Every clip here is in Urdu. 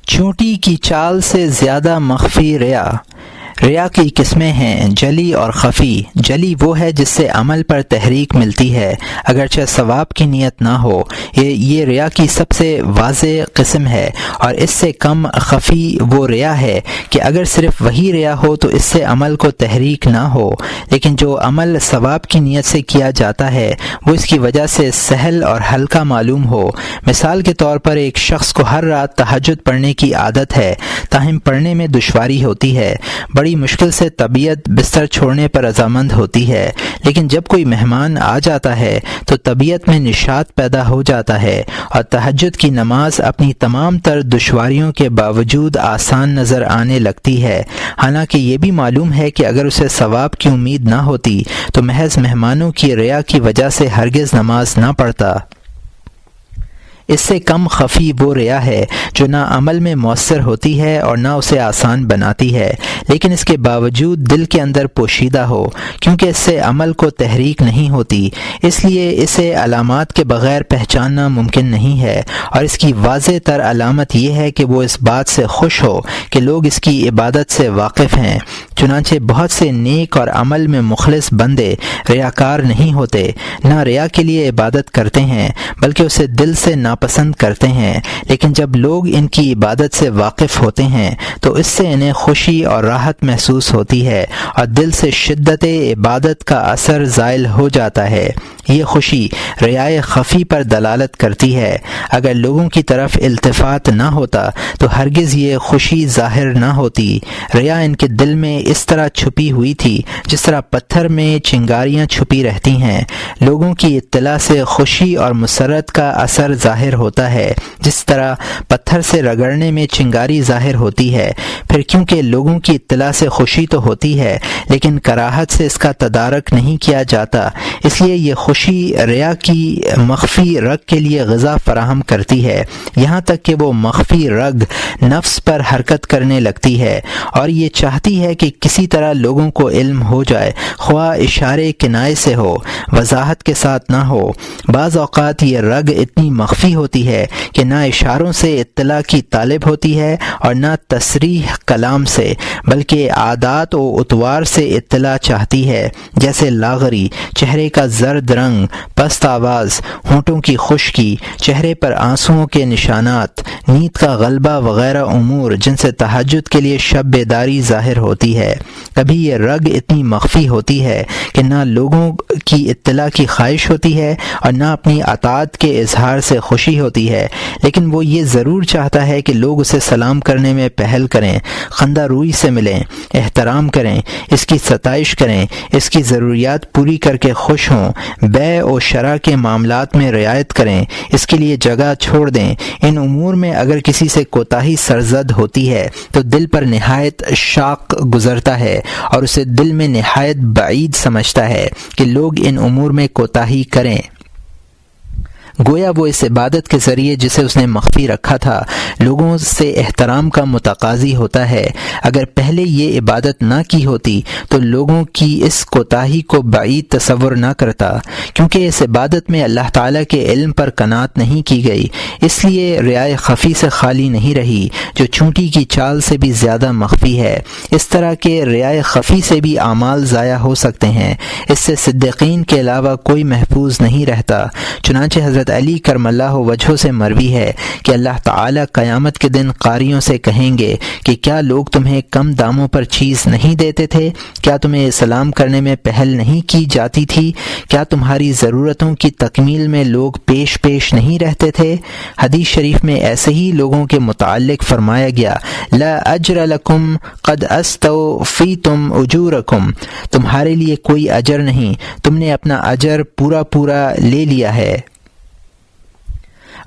چونٹی کی چال سے زیادہ مخفی ریا۔ ریا کی قسمیں ہیں جلی اور خفی۔ جلی وہ ہے جس سے عمل پر تحریک ملتی ہے اگرچہ ثواب کی نیت نہ ہو، یہ ریا کی سب سے واضح قسم ہے، اور اس سے کم خفی وہ ریا ہے کہ اگر صرف وہی ریا ہو تو اس سے عمل کو تحریک نہ ہو، لیکن جو عمل ثواب کی نیت سے کیا جاتا ہے وہ اس کی وجہ سے سہل اور ہلکا معلوم ہو۔ مثال کے طور پر ایک شخص کو ہر رات تہجد پڑھنے کی عادت ہے، تاہم پڑھنے میں دشواری ہوتی ہے، بڑی مشکل سے طبیعت بستر چھوڑنے پر رضامند ہوتی ہے، لیکن جب کوئی مہمان آ جاتا ہے تو طبیعت میں نشاط پیدا ہو جاتا ہے اور تہجد کی نماز اپنی تمام تر دشواریوں کے باوجود آسان نظر آنے لگتی ہے، حالانکہ یہ بھی معلوم ہے کہ اگر اسے ثواب کی امید نہ ہوتی تو محض مہمانوں کی ریا کی وجہ سے ہرگز نماز نہ پڑھتا۔ اس سے کم خفی وہ ریا ہے جو نہ عمل میں مؤثر ہوتی ہے اور نہ اسے آسان بناتی ہے، لیکن اس کے باوجود دل کے اندر پوشیدہ ہو، کیونکہ اس سے عمل کو تحریک نہیں ہوتی، اس لیے اسے علامات کے بغیر پہچاننا ممکن نہیں ہے، اور اس کی واضح تر علامت یہ ہے کہ وہ اس بات سے خوش ہو کہ لوگ اس کی عبادت سے واقف ہیں۔ چنانچہ بہت سے نیک اور عمل میں مخلص بندے ریاکار نہیں ہوتے، نہ ریا کے لیے عبادت کرتے ہیں بلکہ اسے دل سے ناپسند کرتے ہیں، لیکن جب لوگ ان کی عبادت سے واقف ہوتے ہیں تو اس سے انہیں خوشی اور راحت محسوس ہوتی ہے اور دل سے شدت عبادت کا اثر زائل ہو جاتا ہے۔ یہ خوشی ریائے خفی پر دلالت کرتی ہے۔ اگر لوگوں کی طرف التفات نہ ہوتا تو ہرگز یہ خوشی ظاہر نہ ہوتی۔ ریا ان کے دل میں اس طرح چھپی ہوئی تھی جس طرح پتھر میں چنگاریاں چھپی رہتی ہیں۔ لوگوں کی اطلاع سے خوشی اور مسرت کا اثر ظاہر ہوتا ہے، جس طرح پتھر سے رگڑنے میں چنگاری ظاہر ہوتی ہے۔ پھر کیونکہ لوگوں کی اطلاع سے خوشی تو ہوتی ہے لیکن کراہت سے اس کا تدارک نہیں کیا جاتا، اس لیے یہ خوشی ریا کی مخفی رگ کے لیے غذا فراہم کرتی ہے، یہاں تک کہ وہ مخفی رگ نفس پر حرکت کرنے لگتی ہے اور یہ چاہتی ہے کہ کسی طرح لوگوں کو علم ہو جائے، خواہ اشارے کنائے سے ہو، وضاحت کے ساتھ نہ ہو۔ بعض اوقات یہ رگ اتنی مخفی ہوتی ہے کہ نہ اشاروں سے اطلاع کی طالب ہوتی ہے اور نہ تصریح کلام سے، بلکہ عادات و اطوار سے اطلاع چاہتی ہے، جیسے لاغری، چہرے کا زرد رنگ، پست آواز، ہونٹوں کی خشکی، چہرے پر آنسوؤں کے نشانات، نیند کا غلبہ وغیرہ امور جن سے تہجد کے لیے شب بیداری ظاہر ہوتی ہے۔ کبھی یہ رگ اتنی مخفی ہوتی ہے کہ نہ لوگوں کی اطلاع کی خواہش ہوتی ہے اور نہ اپنی اطاعت کے اظہار سے خوشی ہوتی ہے، لیکن وہ یہ ضرور چاہتا ہے کہ لوگ اسے سلام کرنے میں پہل کریں، خندہ روئی سے ملیں، احترام کریں، اس کی ستائش کریں، اس کی ضروریات پوری کر کے خوش ہوں، بیع و شرع کے معاملات میں رعایت کریں، اس کے لیے جگہ چھوڑ دیں۔ ان امور میں اگر کسی سے کوتاہی سرزد ہوتی ہے تو دل پر نہایت شاق گزرتا ہے اور اسے دل میں نہایت بعید سمجھتا ہے کہ لوگ ان امور میں کوتاہی کریں۔ گویا وہ اس عبادت کے ذریعے جسے اس نے مخفی رکھا تھا لوگوں سے احترام کا متقاضی ہوتا ہے۔ اگر پہلے یہ عبادت نہ کی ہوتی تو لوگوں کی اس کوتاہی کو بعید تصور نہ کرتا، کیونکہ اس عبادت میں اللہ تعالیٰ کے علم پر قناعت نہیں کی گئی، اس لیے رعایہ خفی سے خالی نہیں رہی جو چونٹی کی چال سے بھی زیادہ مخفی ہے۔ اس طرح کے رعایہ خفی سے بھی اعمال ضائع ہو سکتے ہیں، اس سے صدیقین کے علاوہ کوئی محفوظ نہیں رہتا۔ چنانچہ حضرت علی کرم اللہ وجہہ سے مروی ہے کہ اللہ تعالیٰ قیامت کے دن قاریوں سے کہیں گے کہ کیا لوگ تمہیں کم داموں پر چیز نہیں دیتے تھے؟ کیا تمہیں سلام کرنے میں پہل نہیں کی جاتی تھی؟ کیا تمہاری ضرورتوں کی تکمیل میں لوگ پیش نہیں رہتے تھے؟ حدیث شریف میں ایسے ہی لوگوں کے متعلق فرمایا گیا، لا اجر لکم قد استوفیتم اجورکم، تمہارے لیے کوئی اجر نہیں، تم نے اپنا اجر پورا لے لیا ہے۔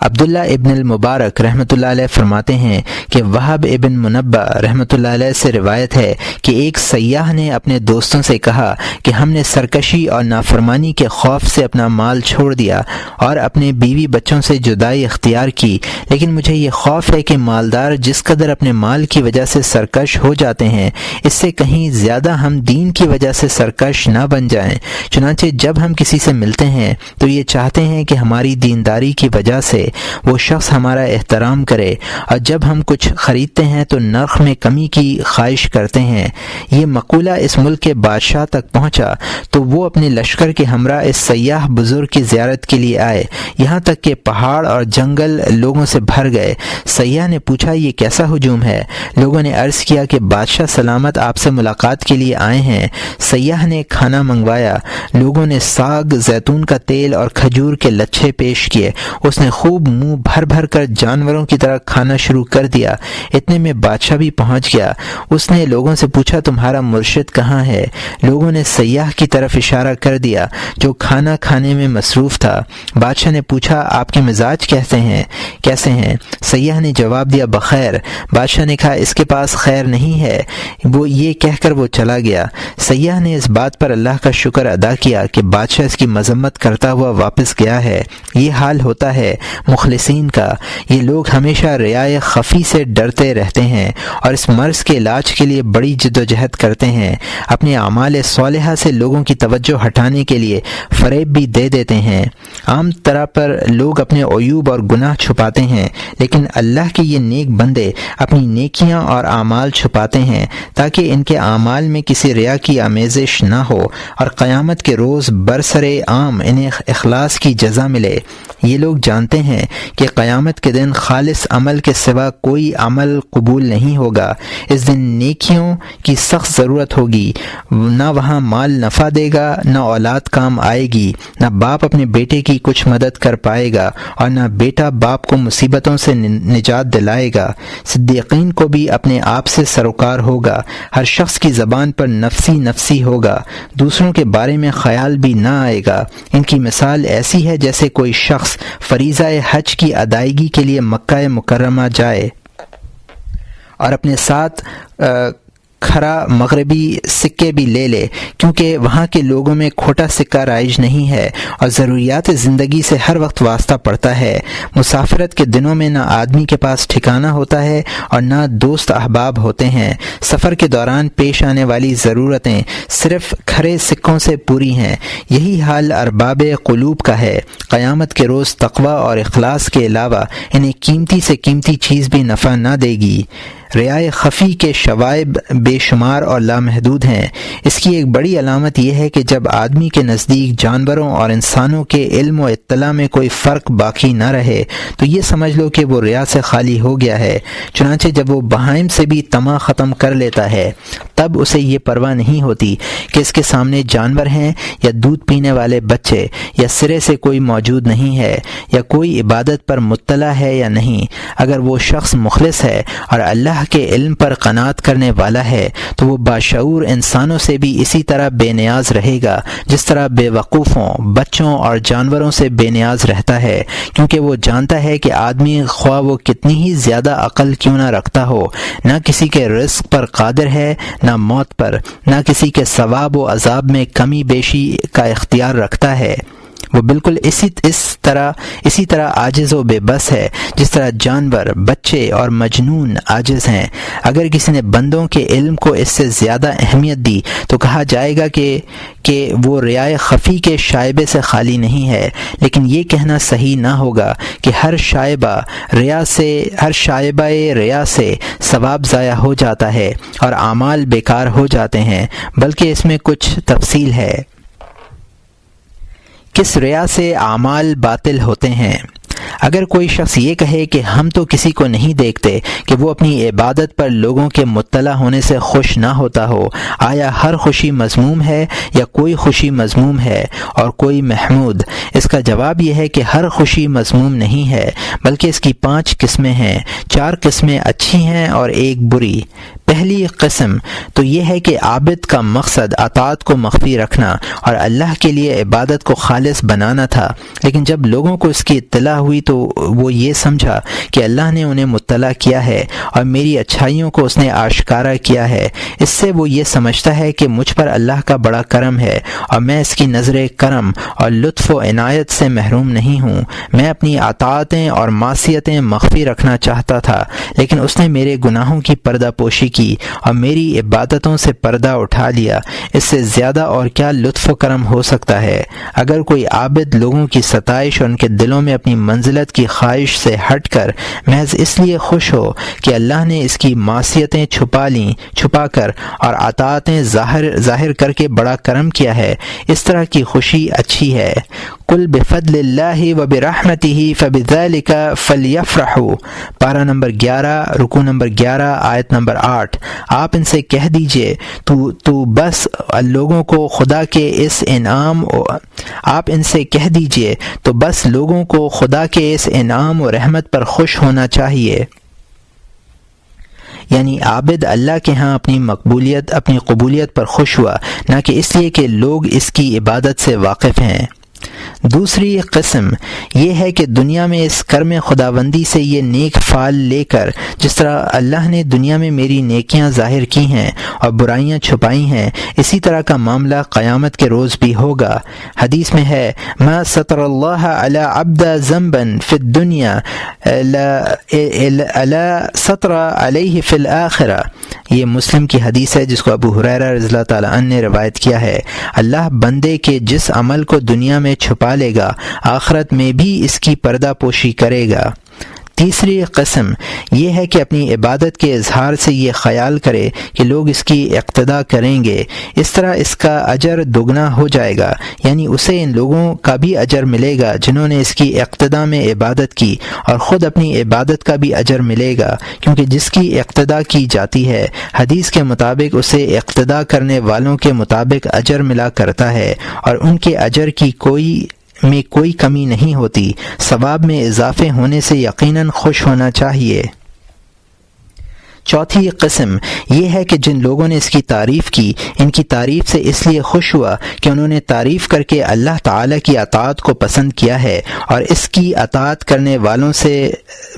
عبداللہ ابن المبارک رحمۃ اللہ علیہ فرماتے ہیں کہ وہب ابن منبہ رحمۃ اللہ علیہ سے روایت ہے کہ ایک سیاح نے اپنے دوستوں سے کہا کہ ہم نے سرکشی اور نافرمانی کے خوف سے اپنا مال چھوڑ دیا اور اپنے بیوی بچوں سے جدائی اختیار کی، لیکن مجھے یہ خوف ہے کہ مالدار جس قدر اپنے مال کی وجہ سے سرکش ہو جاتے ہیں اس سے کہیں زیادہ ہم دین کی وجہ سے سرکش نہ بن جائیں۔ چنانچہ جب ہم کسی سے ملتے ہیں تو یہ چاہتے ہیں کہ ہماری دینداری کی وجہ سے وہ شخص ہمارا احترام کرے، اور جب ہم کچھ خریدتے ہیں تو نرخ میں کمی کی خواہش کرتے ہیں۔ یہ مقولہ اس ملک کے بادشاہ تک پہنچا تو وہ اپنے لشکر کے ہمراہ اس سیاح بزرگ کی زیارت کے لیے آئے، یہاں تک کہ پہاڑ اور جنگل لوگوں سے بھر گئے۔ سیاح نے پوچھا یہ کیسا ہجوم ہے؟ لوگوں نے عرض کیا کہ بادشاہ سلامت آپ سے ملاقات کے لیے آئے ہیں۔ سیاح نے کھانا منگوایا، لوگوں نے ساگ، زیتون کا تیل اور کھجور کے لچھے پیش کیے۔ اس نے خوب منہ بھر بھر کر جانوروں کی طرح کھانا شروع کر دیا۔ اتنے میں بادشاہ بھی پہنچ گیا۔ اس نے لوگوں سے پوچھا تمہارا مرشد کہاں ہے؟ لوگوں نے سیاح کی طرف اشارہ کر دیا جو کھانا کھانے میں مصروف تھا۔ بادشاہ نے پوچھا آپ کے مزاج کیسے ہیں؟ سیاح نے جواب دیا بخیر۔ بادشاہ نے کہا اس کے پاس خیر نہیں ہے، وہ یہ کہہ کر وہ چلا گیا۔ سیاح نے اس بات پر اللہ کا شکر ادا کیا کہ بادشاہ اس کی مذمت کرتا ہوا واپس گیا ہے۔ یہ حال ہوتا ہے مخلصین کا۔ یہ لوگ ہمیشہ ریا خفی سے ڈرتے رہتے ہیں اور اس مرض کے علاج کے لیے بڑی جد و جہد کرتے ہیں۔ اپنے اعمال صالحہ سے لوگوں کی توجہ ہٹانے کے لیے فریب بھی دے دیتے ہیں۔ عام طرح پر لوگ اپنے عیوب اور گناہ چھپاتے ہیں، لیکن اللہ کے یہ نیک بندے اپنی نیکیاں اور اعمال چھپاتے ہیں تاکہ ان کے اعمال میں کسی ریا کی آمیزش نہ ہو اور قیامت کے روز برسرے عام انہیں اخلاص کی جزا ملے۔ یہ لوگ جانتے ہیں کہ قیامت کے دن خالص عمل کے سوا کوئی عمل قبول نہیں ہوگا۔ اس دن نیکیوں کی سخت ضرورت ہوگی، نہ وہاں مال نفع دے گا، نہ اولاد کام آئے گی، نہ باپ اپنے بیٹے کی کچھ مدد کر پائے گا اور نہ بیٹا باپ کو مصیبتوں سے نجات دلائے گا۔ صدیقین کو بھی اپنے آپ سے سروکار ہوگا۔ ہر شخص کی زبان پر نفسی نفسی ہوگا، دوسروں کے بارے میں خیال بھی نہ آئے گا۔ ان کی مثال ایسی ہے جیسے کوئی شخص فریضہ حج کی ادائیگی کے لیے مکہ مکرمہ جائے اور اپنے ساتھ کھرا مغربی سکے بھی لے لے، کیونکہ وہاں کے لوگوں میں کھوٹا سکہ رائج نہیں ہے اور ضروریات زندگی سے ہر وقت واسطہ پڑتا ہے۔ مسافرت کے دنوں میں نہ آدمی کے پاس ٹھکانہ ہوتا ہے اور نہ دوست احباب ہوتے ہیں۔ سفر کے دوران پیش آنے والی ضرورتیں صرف کھرے سکوں سے پوری ہیں۔ یہی حال ارباب قلوب کا ہے۔ قیامت کے روز تقوی اور اخلاص کے علاوہ انہیں قیمتی سے قیمتی چیز بھی نفع نہ دے گی۔ ریا خفی کے شوائب بے شمار اور لامحدود ہیں۔ اس کی ایک بڑی علامت یہ ہے کہ جب آدمی کے نزدیک جانوروں اور انسانوں کے علم و اطلاع میں کوئی فرق باقی نہ رہے تو یہ سمجھ لو کہ وہ ریا سے خالی ہو گیا ہے۔ چنانچہ جب وہ بہائم سے بھی طمع ختم کر لیتا ہے تب اسے یہ پرواہ نہیں ہوتی کہ اس کے سامنے جانور ہیں یا دودھ پینے والے بچے، یا سرے سے کوئی موجود نہیں ہے، یا کوئی عبادت پر مطلع ہے یا نہیں۔ اگر وہ شخص مخلص ہے اور اللہ کے علم پر قناعت کرنے والا ہے تو وہ باشعور انسانوں سے بھی اسی طرح بے نیاز رہے گا جس طرح بے وقوفوں، بچوں اور جانوروں سے بے نیاز رہتا ہے، کیونکہ وہ جانتا ہے کہ آدمی خواہ وہ کتنی ہی زیادہ عقل کیوں نہ رکھتا ہو، نہ کسی کے رزق پر قادر ہے، نہ موت پر، نہ کسی کے ثواب و عذاب میں کمی بیشی کا اختیار رکھتا ہے۔ وہ بالکل اسی طرح عاجز و بے بس ہے جس طرح جانور، بچے اور مجنون عاجز ہیں۔ اگر کسی نے بندوں کے علم کو اس سے زیادہ اہمیت دی تو کہا جائے گا کہ وہ ریا خفی کے شائبے سے خالی نہیں ہے، لیکن یہ کہنا صحیح نہ ہوگا کہ ہر شائبہ ریا سے ثواب ضائع ہو جاتا ہے اور اعمال بیکار ہو جاتے ہیں، بلکہ اس میں کچھ تفصیل ہے۔ کس ریا سے اعمال باطل ہوتے ہیں؟ اگر کوئی شخص یہ کہے کہ ہم تو کسی کو نہیں دیکھتے کہ وہ اپنی عبادت پر لوگوں کے مطلع ہونے سے خوش نہ ہوتا ہو، آیا ہر خوشی مذموم ہے یا کوئی خوشی مذموم ہے اور کوئی محمود؟ اس کا جواب یہ ہے کہ ہر خوشی مذموم نہیں ہے، بلکہ اس کی 5 قسمیں ہیں۔ 4 قسمیں اچھی ہیں اور ایک بری۔ پہلی قسم تو یہ ہے کہ عابد کا مقصد اطاعت کو مخفی رکھنا اور اللہ کے لیے عبادت کو خالص بنانا تھا، لیکن جب لوگوں کو اس کی اطلاع ہوئی تو وہ یہ سمجھا کہ اللہ نے انہیں مطلع کیا ہے اور میری اچھائیوں کو اس نے آشکارا کیا ہے۔ اس سے وہ یہ سمجھتا ہے کہ مجھ پر اللہ کا بڑا کرم ہے اور میں اس کی نظر کرم اور لطف و عنایت سے محروم نہیں ہوں۔ میں اپنی اطاعتیں اور معصیتیں مخفی رکھنا چاہتا تھا، لیکن اس نے میرے گناہوں کی پردہ پوشی کی کی اور میری عبادتوں سے پردہ اٹھا لیا، اس سے زیادہ اور کیا لطف و کرم ہو سکتا ہے؟ اگر کوئی عابد لوگوں کی ستائش اور ان کے دلوں میں اپنی منزلت کی خواہش سے ہٹ کر محض اس لیے خوش ہو کہ اللہ نے اس کی معصیتیں چھپا کر اور عطاعتیں ظاہر کر کے بڑا کرم کیا ہے، اس طرح کی خوشی اچھی ہے۔ قل بفضل اللہ وبرحمتہ فبذلک فلیفرحوا، پارہ نمبر 11 رکوع نمبر 11 آیت نمبر 8۔ آپ ان سے کہہ دیجئے تو بس لوگوں کو خدا کے اس انعام و رحمت پر خوش ہونا چاہیے۔ یعنی عابد اللہ کے ہاں اپنی قبولیت پر خوش ہوا، نہ کہ اس لیے کہ لوگ اس کی عبادت سے واقف ہیں۔ دوسری قسم یہ ہے کہ دنیا میں اس کرم خداوندی سے یہ نیک فعل لے کر جس طرح اللہ نے دنیا میں میری نیکیاں ظاہر کی ہیں اور برائیاں چھپائی ہیں، اسی طرح کا معاملہ قیامت کے روز بھی ہوگا۔ حدیث میں ہے ما ستر اللہ علی عبد ذنبا فی الدنیا الا ستر علیہ فی الآخرہ، یہ مسلم کی حدیث ہے جس کو ابو ہریرہ رضی اللہ تعالیٰ عنہ نے روایت کیا ہے۔ اللہ بندے کے جس عمل کو دنیا میں چھپا لے گا، آخرت میں بھی اس کی پردہ پوشی کرے گا۔ تیسری قسم یہ ہے کہ اپنی عبادت کے اظہار سے یہ خیال کرے کہ لوگ اس کی اقتداء کریں گے، اس طرح اس کا اجر دگنا ہو جائے گا، یعنی اسے ان لوگوں کا بھی اجر ملے گا جنہوں نے اس کی اقتداء میں عبادت کی، اور خود اپنی عبادت کا بھی اجر ملے گا، کیونکہ جس کی اقتداء کی جاتی ہے حدیث کے مطابق اسے اقتداء کرنے والوں کے مطابق اجر ملا کرتا ہے، اور ان کے اجر کی کوئی کمی نہیں ہوتی۔ ثواب میں اضافے ہونے سے یقیناً خوش ہونا چاہیے۔ چوتھی قسم یہ ہے کہ جن لوگوں نے اس کی تعریف کی، ان کی تعریف سے اس لیے خوش ہوا کہ انہوں نے تعریف کر کے اللہ تعالیٰ کی اطاعت کو پسند کیا ہے اور اس کی اطاعت کرنے والوں سے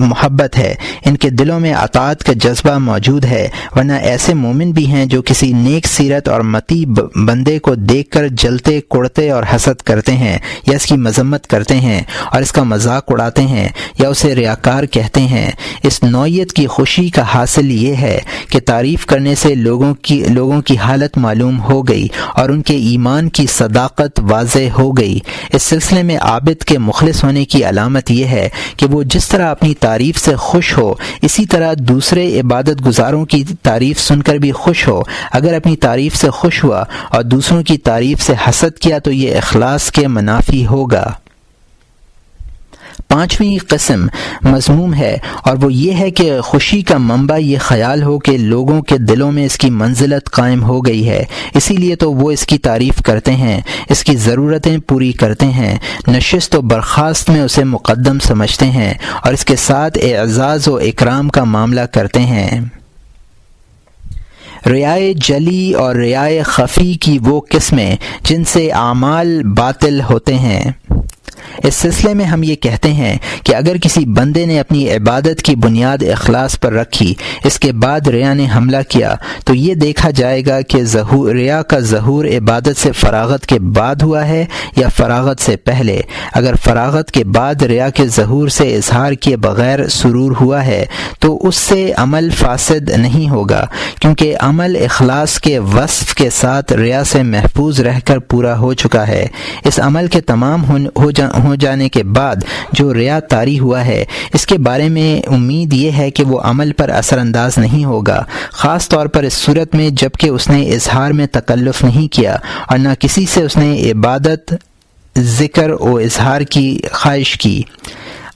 محبت ہے، ان کے دلوں میں اطاعت کا جذبہ موجود ہے، ورنہ ایسے مومن بھی ہیں جو کسی نیک سیرت اور متی بندے کو دیکھ کر جلتے کوڑتے اور حسد کرتے ہیں، یا اس کی مذمت کرتے ہیں اور اس کا مذاق اڑاتے ہیں، یا اسے ریاکار کہتے ہیں۔ اس نوعیت کی خوشی کا حاصل یہ ہے کہ تعریف کرنے سے لوگوں کی حالت معلوم ہو گئی اور ان کے ایمان کی صداقت واضح ہو گئی۔ اس سلسلے میں عابد کے مخلص ہونے کی علامت یہ ہے کہ وہ جس طرح اپنی تعریف سے خوش ہو، اسی طرح دوسرے عبادت گزاروں کی تعریف سن کر بھی خوش ہو۔ اگر اپنی تعریف سے خوش ہوا اور دوسروں کی تعریف سے حسد کیا تو یہ اخلاص کے منافی ہوگا۔ پانچویں قسم مذموم ہے، اور وہ یہ ہے کہ خوشی کا منبع یہ خیال ہو کہ لوگوں کے دلوں میں اس کی منزلت قائم ہو گئی ہے، اسی لیے تو وہ اس کی تعریف کرتے ہیں، اس کی ضرورتیں پوری کرتے ہیں، نشست و برخاست میں اسے مقدم سمجھتے ہیں اور اس کے ساتھ اعزاز و اکرام کا معاملہ کرتے ہیں۔ ریائے جلی اور ریائے خفی کی وہ قسمیں جن سے اعمال باطل ہوتے ہیں۔ اس سلسلے میں ہم یہ کہتے ہیں کہ اگر کسی بندے نے اپنی عبادت کی بنیاد اخلاص پر رکھی، اس کے بعد ریا نے حملہ کیا، تو یہ دیکھا جائے گا کہ ریا کا ظہور عبادت سے فراغت کے بعد ہوا ہے یا فراغت سے پہلے۔ اگر فراغت کے بعد ریا کے ظہور سے اظہار کیے بغیر سرور ہوا ہے تو اس سے عمل فاسد نہیں ہوگا، کیونکہ عمل اخلاص کے وصف کے ساتھ ریا سے محفوظ رہ کر پورا ہو چکا ہے۔ اس عمل کے تمام ہو جانے کے بعد جو ریا طاری ہوا ہے، اس کے بارے میں امید یہ ہے کہ وہ عمل پر اثر انداز نہیں ہوگا، خاص طور پر اس صورت میں جب کہ اس نے اظہار میں تکلف نہیں کیا اور نہ کسی سے اس نے عبادت، ذکر و اظہار کی خواہش کی۔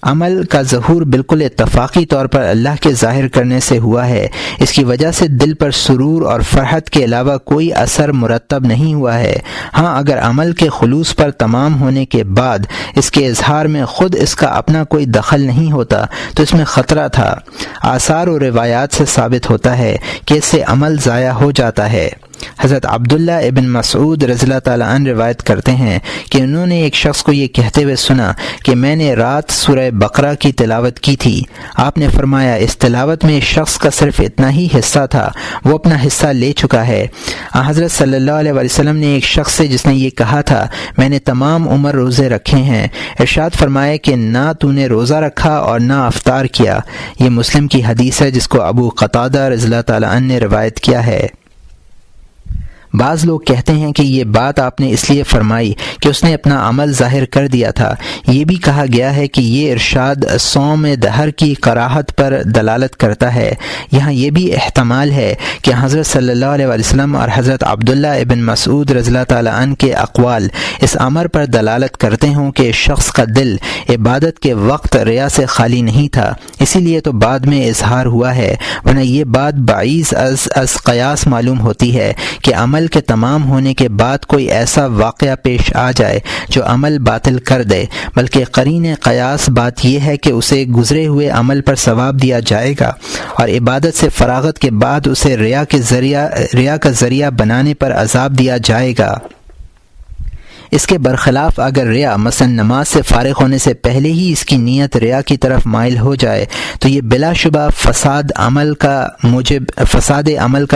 عمل کا ظہور بالکل اتفاقی طور پر اللہ کے ظاہر کرنے سے ہوا ہے، اس کی وجہ سے دل پر سرور اور فرحت کے علاوہ کوئی اثر مرتب نہیں ہوا ہے۔ ہاں اگر عمل کے خلوص پر تمام ہونے کے بعد اس کے اظہار میں خود اس کا اپنا کوئی دخل نہیں ہوتا تو اس میں خطرہ تھا۔ آثار و روایات سے ثابت ہوتا ہے کہ اس سے عمل ضائع ہو جاتا ہے۔ حضرت عبداللہ ابن مسعود رضی اللہ تعالیٰ عنہ روایت کرتے ہیں کہ انہوں نے ایک شخص کو یہ کہتے ہوئے سنا کہ میں نے رات سورہ بقرہ کی تلاوت کی تھی۔ آپ نے فرمایا اس تلاوت میں اس شخص کا صرف اتنا ہی حصہ تھا، وہ اپنا حصہ لے چکا ہے۔ حضرت صلی اللہ علیہ وسلم نے ایک شخص سے جس نے یہ کہا تھا میں نے تمام عمر روزے رکھے ہیں، ارشاد فرمایا کہ نہ تو نے روزہ رکھا اور نہ افطار کیا۔ یہ مسلم کی حدیث ہے جس کو ابو قتادہ رضی اللہ تعالیٰ عنہ نے روایت کیا ہے۔ بعض لوگ کہتے ہیں کہ یہ بات آپ نے اس لیے فرمائی کہ اس نے اپنا عمل ظاہر کر دیا تھا۔ یہ بھی کہا گیا ہے کہ یہ ارشاد صوم دہر کی کراہت پر دلالت کرتا ہے۔ یہاں یہ بھی احتمال ہے کہ حضرت صلی اللہ علیہ وسلم اور حضرت عبداللہ ابن مسعود رضی اللہ تعالیٰ عنہ کے اقوال اس امر پر دلالت کرتے ہوں کہ شخص کا دل عبادت کے وقت ریا سے خالی نہیں تھا، اسی لیے تو بعد میں اظہار ہوا ہے، ورنہ یہ بات بعیض از قیاس معلوم ہوتی ہے کہ عمل کے تمام ہونے کے بعد کوئی ایسا واقعہ پیش آ جائے جو عمل باطل کر دے، بلکہ قرین قیاس بات یہ ہے کہ اسے گزرے ہوئے عمل پر ثواب دیا جائے گا اور عبادت سے فراغت کے بعد اسے ریا کا ذریعہ بنانے پر عذاب دیا جائے گا۔ اس کے برخلاف اگر ریا مثلا نماز سے فارغ ہونے سے پہلے ہی اس کی نیت ریا کی طرف مائل ہو جائے تو یہ بلا شبہ فساد عمل کا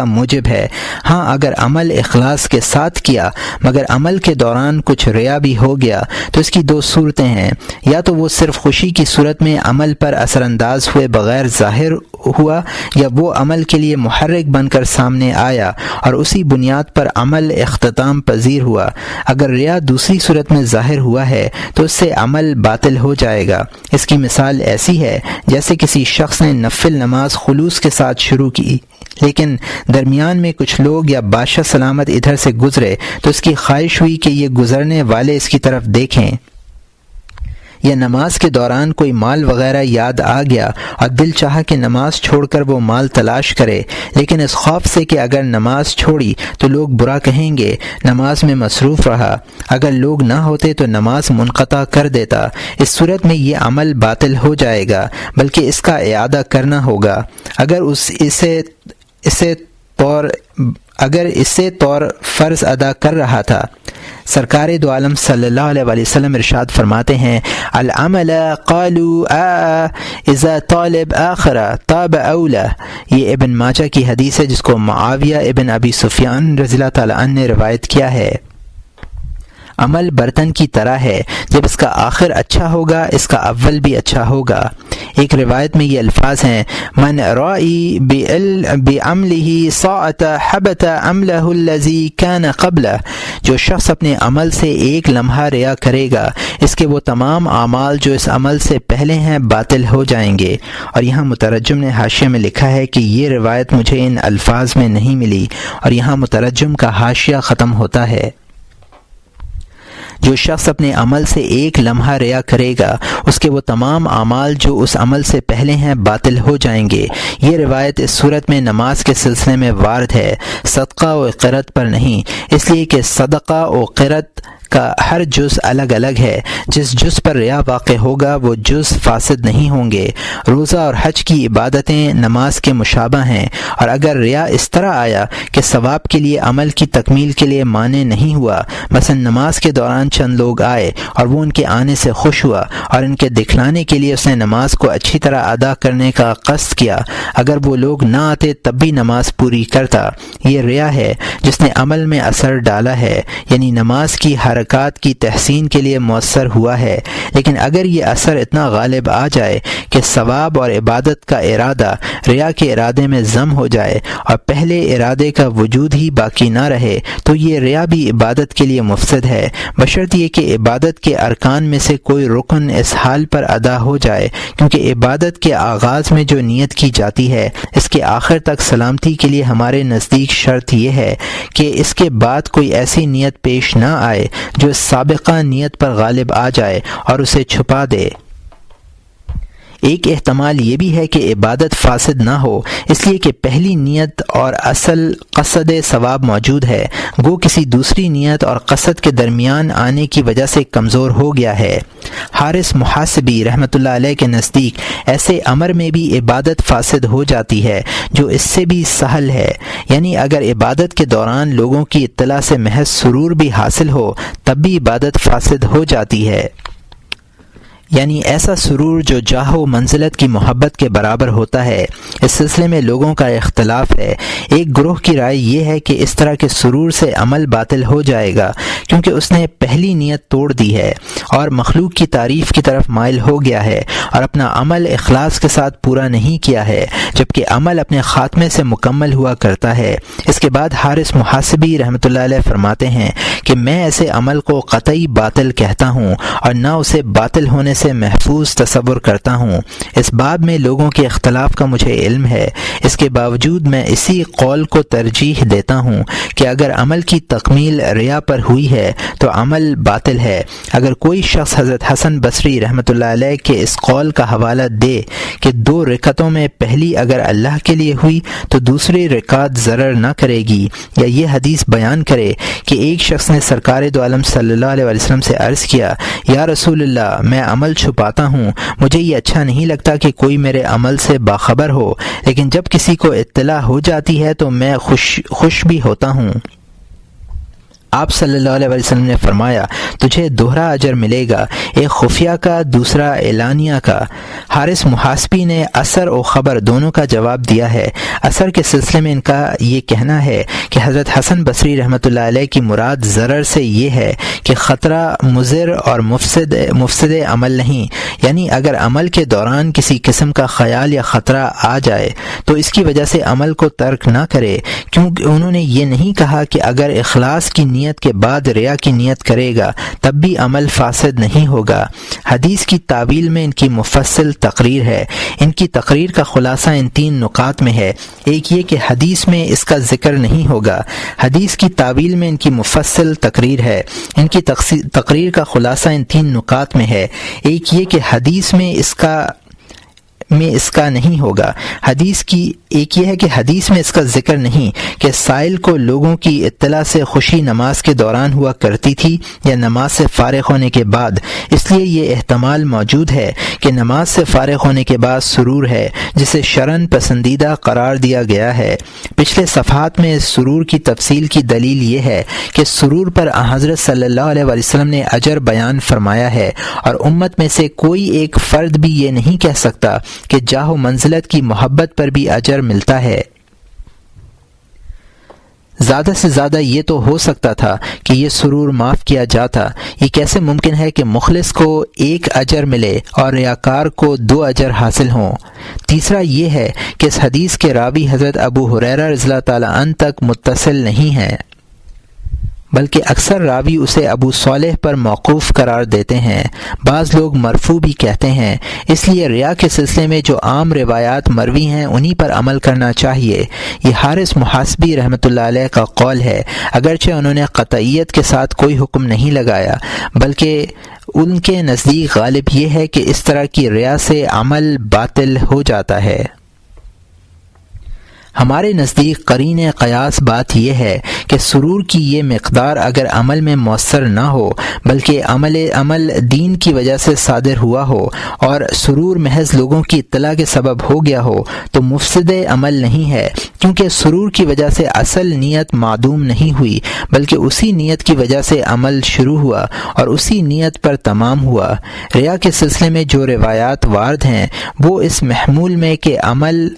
موجب ہے۔ ہاں اگر عمل اخلاص کے ساتھ کیا مگر عمل کے دوران کچھ ریا بھی ہو گیا تو اس کی دو صورتیں ہیں، یا تو وہ صرف خوشی کی صورت میں عمل پر اثر انداز ہوئے بغیر ظاہر ہوا، یا وہ عمل کے لیے محرک بن کر سامنے آیا اور اسی بنیاد پر عمل اختتام پذیر ہوا۔ اگر ریا دوسری صورت میں ظاہر ہوا ہے تو اس سے عمل باطل ہو جائے گا۔ اس کی مثال ایسی ہے جیسے کسی شخص نے نفل نماز خلوص کے ساتھ شروع کی، لیکن درمیان میں کچھ لوگ یا بادشاہ سلامت ادھر سے گزرے تو اس کی خواہش ہوئی کہ یہ گزرنے والے اس کی طرف دیکھیں، یا نماز کے دوران کوئی مال وغیرہ یاد آ گیا اور دل چاہا کہ نماز چھوڑ کر وہ مال تلاش کرے، لیکن اس خوف سے کہ اگر نماز چھوڑی تو لوگ برا کہیں گے نماز میں مصروف رہا، اگر لوگ نہ ہوتے تو نماز منقطع کر دیتا۔ اس صورت میں یہ عمل باطل ہو جائے گا، بلکہ اس کا اعادہ کرنا ہوگا۔ اگر اسے طور فرض ادا کر رہا تھا۔ سرکار دو عالم صلی اللہ علیہ وسلم ارشاد فرماتے ہیں العمل قالوا اذا طالب آخر طاب اولا۔ یہ ابن ماجہ کی حدیث ہے جس کو معاویہ ابن ابی سفیان رضی اللہ تعالیٰ عنہ نے روایت کیا ہے۔ عمل برتن کی طرح ہے، جب اس کا آخر اچھا ہوگا اس کا اول بھی اچھا ہوگا۔ ایک روایت میں یہ الفاظ ہیں من رائی بعملہ ساعت حبت عملہ الذی کان قبلہ، جو شخص اپنے عمل سے ایک لمحہ ریا کرے گا اس کے وہ تمام اعمال جو اس عمل سے پہلے ہیں باطل ہو جائیں گے۔ اور یہاں مترجم نے حاشیے میں لکھا ہے کہ یہ روایت مجھے ان الفاظ میں نہیں ملی، اور یہاں مترجم کا حاشیہ ختم ہوتا ہے۔ جو شخص اپنے عمل سے ایک لمحہ ریا کرے گا اس کے وہ تمام اعمال جو اس عمل سے پہلے ہیں باطل ہو جائیں گے۔ یہ روایت اس صورت میں نماز کے سلسلے میں وارد ہے، صدقہ و قرت پر نہیں، اس لیے کہ صدقہ و قرت کا ہر جز الگ الگ ہے۔ جس جز پر ریا واقع ہوگا وہ جز فاسد نہیں ہوں گے۔ روزہ اور حج کی عبادتیں نماز کے مشابہ ہیں، اور اگر ریا اس طرح آیا کہ ثواب کے لیے عمل کی تکمیل کے لیے مانع نہیں ہوا، مثلا نماز کے دوران چند لوگ آئے اور وہ ان کے آنے سے خوش ہوا اور ان کے دکھلانے کے لیے اس نے نماز کو اچھی طرح ادا کرنے کا قصد کیا، اگر وہ لوگ نہ آتے تب بھی نماز پوری کرتا، یہ ریا ہے جس نے عمل میں اثر ڈالا ہے، یعنی نماز کی حرکات کی تحسین کے لیے مؤثر ہوا ہے۔ لیکن اگر یہ اثر اتنا غالب آ جائے کہ ثواب اور عبادت کا ارادہ ریا کے ارادے میں ضم ہو جائے اور پہلے ارادے کا وجود ہی باقی نہ رہے تو یہ ریا بھی عبادت کے لیے مفسد ہے، بشرط یہ کہ عبادت کے ارکان میں سے کوئی رکن اس حال پر ادا ہو جائے، کیونکہ عبادت کے آغاز میں جو نیت کی جاتی ہے اس کے آخر تک سلامتی کے لیے ہمارے نزدیک شرط یہ ہے کہ اس کے بعد کوئی ایسی نیت پیش نہ آئے جو سابقہ نیت پر غالب آ جائے اور اسے چھپا دے۔ ایک احتمال یہ بھی ہے کہ عبادت فاسد نہ ہو اس لیے کہ پہلی نیت اور اصل قصد ثواب موجود ہے، گو کسی دوسری نیت اور قصد کے درمیان آنے کی وجہ سے کمزور ہو گیا ہے۔ حارث محاسبی رحمۃ اللہ علیہ کے نزدیک ایسے امر میں بھی عبادت فاسد ہو جاتی ہے جو اس سے بھی سہل ہے، یعنی اگر عبادت کے دوران لوگوں کی اطلاع سے محض سرور بھی حاصل ہو تب بھی عبادت فاسد ہو جاتی ہے، یعنی ایسا سرور جو جاہ و منزلت کی محبت کے برابر ہوتا ہے۔ اس سلسلے میں لوگوں کا اختلاف ہے۔ ایک گروہ کی رائے یہ ہے کہ اس طرح کے سرور سے عمل باطل ہو جائے گا کیونکہ اس نے پہلی نیت توڑ دی ہے اور مخلوق کی تعریف کی طرف مائل ہو گیا ہے اور اپنا عمل اخلاص کے ساتھ پورا نہیں کیا ہے، جبکہ عمل اپنے خاتمے سے مکمل ہوا کرتا ہے۔ اس کے بعد حارث محاسبی رحمۃ اللہ علیہ فرماتے ہیں کہ میں ایسے عمل کو قطعی باطل کہتا ہوں اور نہ اسے باطل ہونے سے محفوظ تصور کرتا ہوں۔ اس باب میں لوگوں کے اختلاف کا مجھے علم ہے، اس کے باوجود میں اسی قول کو ترجیح دیتا ہوں کہ اگر عمل کی تکمیل ریا پر ہوئی ہے تو عمل باطل ہے۔ اگر کوئی شخص حضرت حسن بصری رحمۃ اللہ علیہ کے اس قول کا حوالہ دے کہ 2 رکعتوں میں پہلی اگر اللہ کے لیے ہوئی تو دوسری رکعت ضرر نہ کرے گی، یا یہ حدیث بیان کرے کہ ایک شخص نے سرکار دو عالم صلی اللہ علیہ وسلم سے عرض کیا، یا رسول اللہ میں عمل چھپاتا ہوں، مجھے یہ اچھا نہیں لگتا کہ کوئی میرے عمل سے باخبر ہو، لیکن جب کسی کو اطلاع ہو جاتی ہے تو میں خوش بھی ہوتا ہوں۔ آپ صلی اللہ علیہ وسلم نے فرمایا، تجھے دوہرا اجر ملے گا، ایک خفیہ کا دوسرا اعلانیہ کا۔ حارث محاسبی نے اثر و خبر دونوں کا جواب دیا ہے۔ اثر کے سلسلے میں ان کا یہ کہنا ہے کہ حضرت حسن بصری رحمۃ اللہ علیہ کی مراد ضرر سے یہ ہے کہ خطرہ مضر اور مفسد عمل نہیں، یعنی اگر عمل کے دوران کسی قسم کا خیال یا خطرہ آ جائے تو اس کی وجہ سے عمل کو ترک نہ کرے، کیونکہ انہوں نے یہ نہیں کہا کہ اگر اخلاص کی نیت کے بعد ریا کی نیت کرے گا تب بھی عمل فاسد نہیں ہوگا۔ حدیث کی تعویل میں ان کی مفصل تقریر ہے۔ ان کی تقریر کا خلاصہ ان 3 نکات میں ہے۔ ایک یہ کہ حدیث میں اس کا ذکر نہیں ہوگا۔ حدیث کی تعویل میں ان کی مفصل تقریر ہے۔ ان کی تقریر کا خلاصہ ان 3 نکات میں ہے۔ ایک یہ کہ حدیث میں اس کا نہیں ہوگا۔ ایک یہ ہے کہ حدیث میں اس کا ذکر نہیں کہ سائل کو لوگوں کی اطلاع سے خوشی نماز کے دوران ہوا کرتی تھی یا نماز سے فارغ ہونے کے بعد، اس لیے یہ احتمال موجود ہے کہ نماز سے فارغ ہونے کے بعد سرور ہے جسے شرعاً پسندیدہ قرار دیا گیا ہے۔ پچھلے صفحات میں اس سرور کی تفصیل کی دلیل یہ ہے کہ سرور پر حضرت صلی اللہ علیہ وسلم نے اجر بیان فرمایا ہے اور امت میں سے کوئی ایک فرد بھی یہ نہیں کہہ سکتا کہ جاہ و منزلت کی محبت پر بھی اجر ملتا ہے۔ زیادہ سے زیادہ یہ تو ہو سکتا تھا کہ یہ سرور معاف کیا جاتا۔ یہ کیسے ممکن ہے کہ مخلص کو 1 اجر ملے اور ریاکار کو 2 اجر حاصل ہوں؟ تیسرا یہ ہے کہ اس حدیث کے راوی حضرت ابو ہریرہ رضی اللہ تعالیٰ عنہ تک متصل نہیں ہیں، بلکہ اکثر راوی اسے ابو صالح پر موقوف قرار دیتے ہیں، بعض لوگ مرفوع بھی کہتے ہیں۔ اس لیے ریا کے سلسلے میں جو عام روایات مروی ہیں انہی پر عمل کرنا چاہیے۔ یہ حارث محاسبی رحمۃ اللہ علیہ کا قول ہے، اگرچہ انہوں نے قطعیت کے ساتھ کوئی حکم نہیں لگایا، بلکہ ان کے نزدیک غالب یہ ہے کہ اس طرح کی ریا سے عمل باطل ہو جاتا ہے۔ ہمارے نزدیک قرین قیاس بات یہ ہے کہ سرور کی یہ مقدار اگر عمل میں مؤثر نہ ہو بلکہ عمل دین کی وجہ سے صادر ہوا ہو اور سرور محض لوگوں کی اطلاع کے سبب ہو گیا ہو تو مفسد عمل نہیں ہے، کیونکہ سرور کی وجہ سے اصل نیت معدوم نہیں ہوئی بلکہ اسی نیت کی وجہ سے عمل شروع ہوا اور اسی نیت پر تمام ہوا۔ ریا کے سلسلے میں جو روایات وارد ہیں وہ اس محمول میں کہ عمل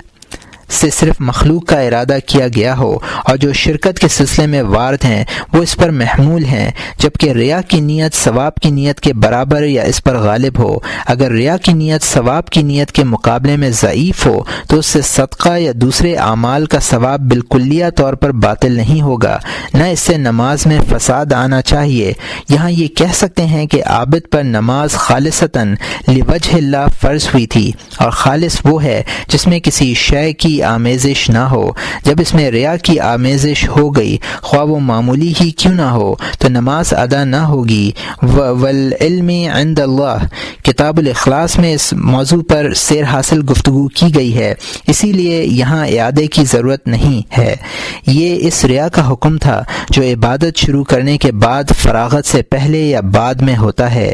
سے صرف مخلوق کا ارادہ کیا گیا ہو، اور جو شرکت کے سلسلے میں وارد ہیں وہ اس پر محمول ہیں، جبکہ ریا کی نیت ثواب کی نیت کے برابر یا اس پر غالب ہو۔ اگر ریا کی نیت ثواب کی نیت کے مقابلے میں ضعیف ہو تو اس سے صدقہ یا دوسرے اعمال کا ثواب بالکلیہ طور پر باطل نہیں ہوگا، نہ اس سے نماز میں فساد آنا چاہیے۔ یہاں یہ کہہ سکتے ہیں کہ عابد پر نماز خالصتاً لوجہ اللہ فرض ہوئی تھی، اور خالص وہ ہے جس میں کسی شے کی آمیزش نہ ہو۔ جب اس میں ریا کی آمیزش ہو گئی، خواہ وہ معمولی ہی کیوں نہ ہو، تو نماز ادا نہ ہوگی۔ والعلم عند اللہ، کتاب الاخلاص میں اس موضوع پر سیر حاصل گفتگو کی گئی ہے، اسی لیے یہاں اعادے کی ضرورت نہیں ہے۔ یہ اس ریا کا حکم تھا جو عبادت شروع کرنے کے بعد فراغت سے پہلے یا بعد میں ہوتا ہے۔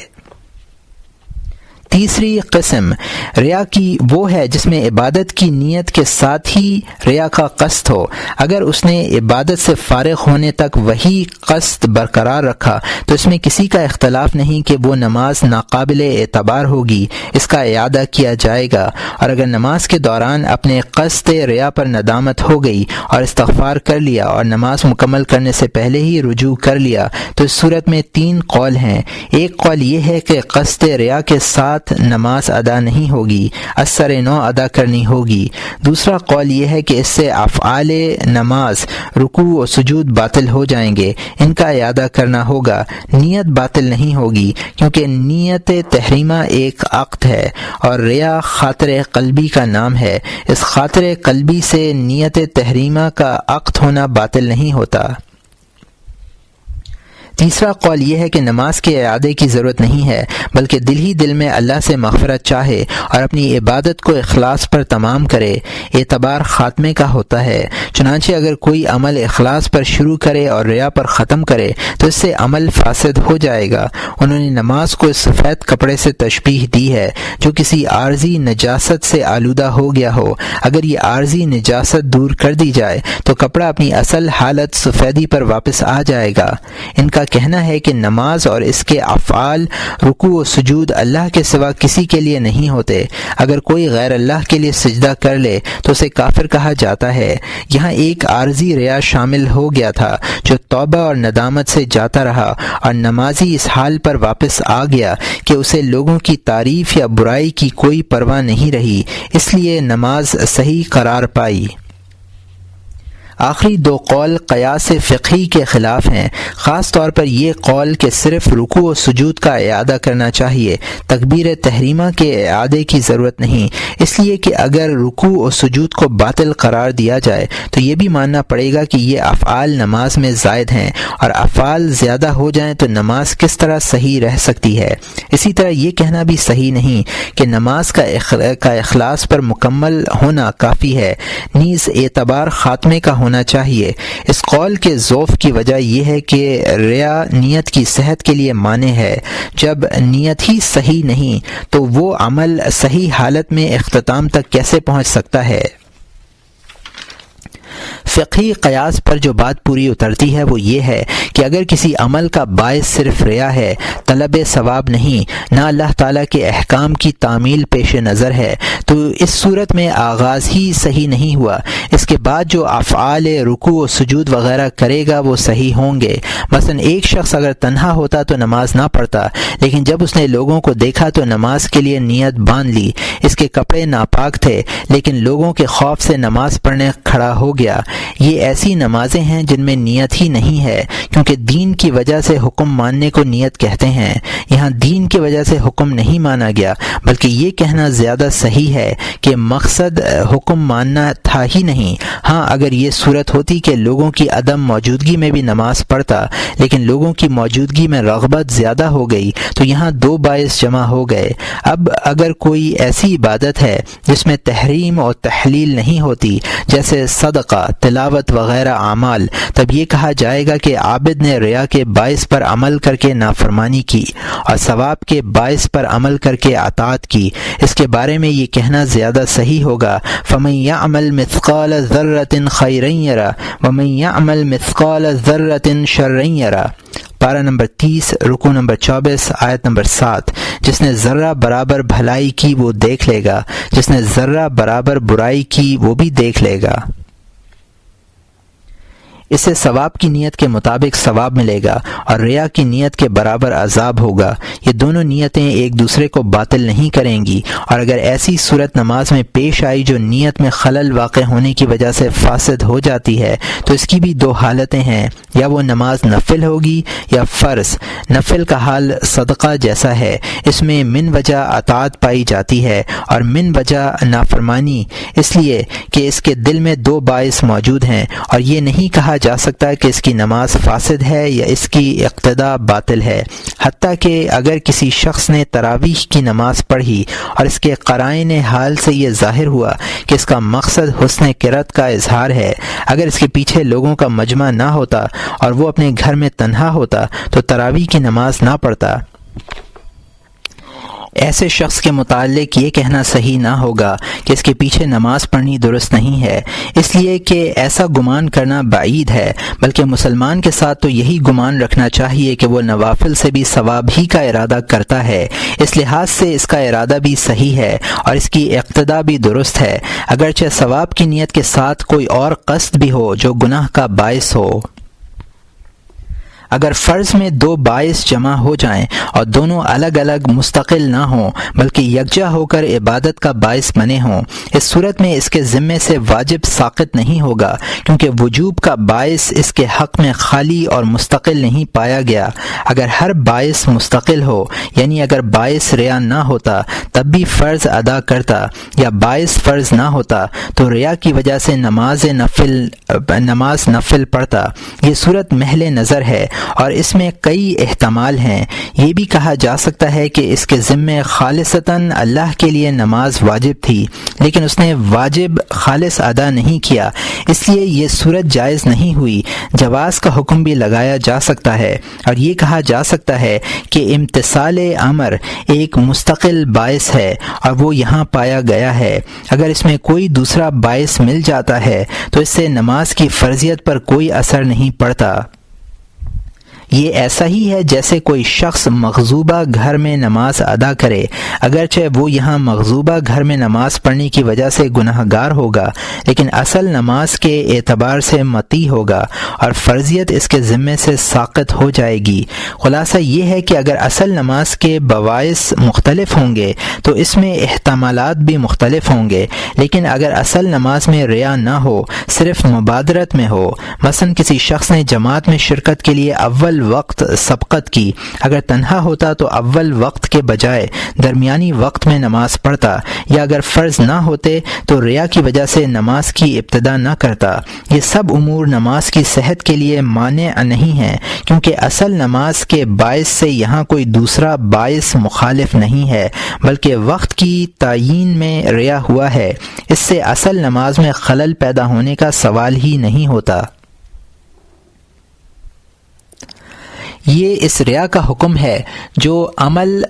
تیسری قسم ریا کی وہ ہے جس میں عبادت کی نیت کے ساتھ ہی ریا کا قصد ہو۔ اگر اس نے عبادت سے فارغ ہونے تک وہی قصد برقرار رکھا تو اس میں کسی کا اختلاف نہیں کہ وہ نماز ناقابل اعتبار ہوگی، اس کا اعادہ کیا جائے گا۔ اور اگر نماز کے دوران اپنے قصد ریا پر ندامت ہو گئی اور استغفار کر لیا اور نماز مکمل کرنے سے پہلے ہی رجوع کر لیا تو اس صورت میں 3 قول ہیں۔ ایک قول یہ ہے کہ قصد ریا کے ساتھ نماز ادا نہیں ہوگی، اثر نو ادا کرنی ہوگی۔ دوسرا قول یہ ہے کہ اس سے افعال نماز، رکوع و سجود باطل ہو جائیں گے، ان کا اعادہ کرنا ہوگا۔ نیت باطل نہیں ہوگی کیونکہ نیت تحریمہ ایک عقد ہے اور ریا خاطر قلبی کا نام ہے۔ اس خاطر قلبی سے نیت تحریمہ کا عقد ہونا باطل نہیں ہوتا۔ تیسرا قول یہ ہے کہ نماز کے اعادے کی ضرورت نہیں ہے، بلکہ دل ہی دل میں اللہ سے مغفرت چاہے اور اپنی عبادت کو اخلاص پر تمام کرے۔ اعتبار خاتمے کا ہوتا ہے، چنانچہ اگر کوئی عمل اخلاص پر شروع کرے اور ریا پر ختم کرے تو اس سے عمل فاسد ہو جائے گا۔ انہوں نے نماز کو اس سفید کپڑے سے تشبیہ دی ہے جو کسی عارضی نجاست سے آلودہ ہو گیا ہو۔ اگر یہ عارضی نجاست دور کر دی جائے تو کپڑا اپنی اصل حالت سفیدی پر واپس آ جائے گا۔ ان کا کہنا ہے کہ نماز اور اس کے افعال، رکوع و سجود اللہ کے سوا کسی کے لیے نہیں ہوتے۔ اگر کوئی غیر اللہ کے لیے سجدہ کر لے تو اسے کافر کہا جاتا ہے۔ یہاں ایک عارضی ریا شامل ہو گیا تھا جو توبہ اور ندامت سے جاتا رہا اور نمازی اس حال پر واپس آ گیا کہ اسے لوگوں کی تعریف یا برائی کی کوئی پرواہ نہیں رہی، اس لیے نماز صحیح قرار پائی۔ آخری 2 قول قیاس فقہی کے خلاف ہیں، خاص طور پر یہ قول کہ صرف رکوع و سجود کا اعادہ کرنا چاہیے، تکبیر تحریمہ کے اعادے کی ضرورت نہیں، اس لیے کہ اگر رکوع و سجود کو باطل قرار دیا جائے تو یہ بھی ماننا پڑے گا کہ یہ افعال نماز میں زائد ہیں، اور افعال زیادہ ہو جائیں تو نماز کس طرح صحیح رہ سکتی ہے۔ اسی طرح یہ کہنا بھی صحیح نہیں کہ نماز کا اخلاص پر مکمل ہونا کافی ہے، نیز اعتبار خاتمے کا ہونا چاہیے۔ اس قول کے ضعف کی وجہ یہ ہے کہ ریا نیت کی صحت کے لیے مانع ہے۔ جب نیت ہی صحیح نہیں تو وہ عمل صحیح حالت میں اختتام تک کیسے پہنچ سکتا ہے؟ فقہی قیاس پر جو بات پوری اترتی ہے وہ یہ ہے کہ اگر کسی عمل کا باعث صرف ریا ہے، طلب ثواب نہیں، نہ اللہ تعالیٰ کے احکام کی تعمیل پیش نظر ہے، تو اس صورت میں آغاز ہی صحیح نہیں ہوا۔ اس کے بعد جو افعال رکوع و سجود وغیرہ کرے گا وہ صحیح ہوں گے۔ مثلا ایک شخص اگر تنہا ہوتا تو نماز نہ پڑھتا، لیکن جب اس نے لوگوں کو دیکھا تو نماز کے لیے نیت باندھ لی۔ اس کے کپڑے ناپاک تھے لیکن لوگوں کے خوف سے نماز پڑھنے کھڑا ہو گیا۔ یہ ایسی نمازیں ہیں جن میں نیت ہی نہیں ہے، کیونکہ دین کی وجہ سے حکم ماننے کو نیت کہتے ہیں۔ یہاں دین کی وجہ سے حکم نہیں مانا گیا، بلکہ یہ کہنا زیادہ صحیح ہے کہ مقصد حکم ماننا تھا ہی نہیں۔ ہاں اگر یہ صورت ہوتی کہ لوگوں کی عدم موجودگی میں بھی نماز پڑھتا لیکن لوگوں کی موجودگی میں رغبت زیادہ ہو گئی تو یہاں 2 باعث جمع ہو گئے۔ اب اگر کوئی ایسی عبادت ہے جس میں تحریم اور تحلیل نہیں ہوتی، جیسے صدقہ، تلاوت وغیرہ اعمال، تب یہ کہا جائے گا کہ عابد نے ریا کے باعث پر عمل کر کے نافرمانی کی اور ثواب کے باعث پر عمل کر کے اطاعت کی۔ اس کے بارے میں یہ کہنا زیادہ صحیح ہوگا، فَمَن يَعْمَلْ مِثْقَالَ ذَرَّةٍ خَيْرًا يَرَهُ وَمَن يَعْمَلْ مِثْقَالَ ذَرَّةٍ شَرًّا يَرَهُ۔ پارہ نمبر 30، رکوع نمبر 24، آیت نمبر 7۔ جس نے ذرہ برابر بھلائی کی وہ دیکھ لے گا، جس نے ذرہ برابر برائی کی وہ بھی دیکھ لے گا۔ اسے ثواب کی نیت کے مطابق ثواب ملے گا اور ریا کی نیت کے برابر عذاب ہوگا۔ یہ دونوں نیتیں ایک دوسرے کو باطل نہیں کریں گی، اور اگر ایسی صورت نماز میں پیش آئی جو نیت میں خلل واقع ہونے کی وجہ سے فاسد ہو جاتی ہے تو اس کی بھی دو حالتیں ہیں، یا وہ نماز نفل ہوگی یا فرض۔ نفل کا حال صدقہ جیسا ہے، اس میں من وجہ اطاعت پائی جاتی ہے اور من وجہ نافرمانی، اس لیے کہ اس کے دل میں دو باعث موجود ہیں، اور یہ نہیں کہا جا سکتا کہ اس کی نماز فاسد ہے یا اس کی اقتدا باطل ہے۔ حتیٰ کہ اگر کسی شخص نے تراویح کی نماز پڑھی اور اس کے قرائن حال سے یہ ظاہر ہوا کہ اس کا مقصد حسن قرأت کا اظہار ہے، اگر اس کے پیچھے لوگوں کا مجمع نہ ہوتا اور وہ اپنے گھر میں تنہا ہوتا تو تراویح کی نماز نہ پڑھتا۔ ایسے شخص کے متعلق یہ کہنا صحیح نہ ہوگا کہ اس کے پیچھے نماز پڑھنی درست نہیں ہے، اس لیے کہ ایسا گمان کرنا بعید ہے، بلکہ مسلمان کے ساتھ تو یہی گمان رکھنا چاہیے کہ وہ نوافل سے بھی ثواب ہی کا ارادہ کرتا ہے۔ اس لحاظ سے اس کا ارادہ بھی صحیح ہے اور اس کی اقتدا بھی درست ہے، اگرچہ ثواب کی نیت کے ساتھ کوئی اور قصد بھی ہو جو گناہ کا باعث ہو۔ اگر فرض میں دو باعث جمع ہو جائیں اور دونوں الگ الگ مستقل نہ ہوں بلکہ یکجا ہو کر عبادت کا باعث بنے ہوں، اس صورت میں اس کے ذمے سے واجب ساقط نہیں ہوگا، کیونکہ وجوب کا باعث اس کے حق میں خالی اور مستقل نہیں پایا گیا۔ اگر ہر باعث مستقل ہو، یعنی اگر باعث ریا نہ ہوتا تب بھی فرض ادا کرتا، یا باعث فرض نہ ہوتا تو ریا کی وجہ سے نماز نفل پڑھتا، یہ صورت محل نظر ہے اور اس میں کئی احتمال ہیں۔ یہ بھی کہا جا سکتا ہے کہ اس کے ذمے خالصتاً اللہ کے لیے نماز واجب تھی، لیکن اس نے واجب خالص ادا نہیں کیا، اس لیے یہ صورت جائز نہیں ہوئی۔ جواز کا حکم بھی لگایا جا سکتا ہے، اور یہ کہا جا سکتا ہے کہ امتثال امر ایک مستقل باعث ہے اور وہ یہاں پایا گیا ہے۔ اگر اس میں کوئی دوسرا باعث مل جاتا ہے تو اس سے نماز کی فرضیت پر کوئی اثر نہیں پڑتا۔ یہ ایسا ہی ہے جیسے کوئی شخص مغصوبہ گھر میں نماز ادا کرے، اگرچہ وہ یہاں مغصوبہ گھر میں نماز پڑھنے کی وجہ سے گناہ گار ہوگا، لیکن اصل نماز کے اعتبار سے مطیع ہوگا اور فرضیت اس کے ذمے سے ساقط ہو جائے گی۔ خلاصہ یہ ہے کہ اگر اصل نماز کے بواعث مختلف ہوں گے تو اس میں احتمالات بھی مختلف ہوں گے، لیکن اگر اصل نماز میں ریا نہ ہو، صرف مبادرت میں ہو، مثلا کسی شخص نے جماعت میں شرکت کے لیے اول وقت سبقت کی، اگر تنہا ہوتا تو اول وقت کے بجائے درمیانی وقت میں نماز پڑھتا، یا اگر فرض نہ ہوتے تو ریا کی وجہ سے نماز کی ابتدا نہ کرتا۔ یہ سب امور نماز کی صحت کے لیے مانع نہیں ہیں، کیونکہ اصل نماز کے باعث سے یہاں کوئی دوسرا باعث مخالف نہیں ہے، بلکہ وقت کی تعیین میں ریا ہوا ہے، اس سے اصل نماز میں خلل پیدا ہونے کا سوال ہی نہیں ہوتا۔ یہ اس ریا کا حکم ہے جو عمل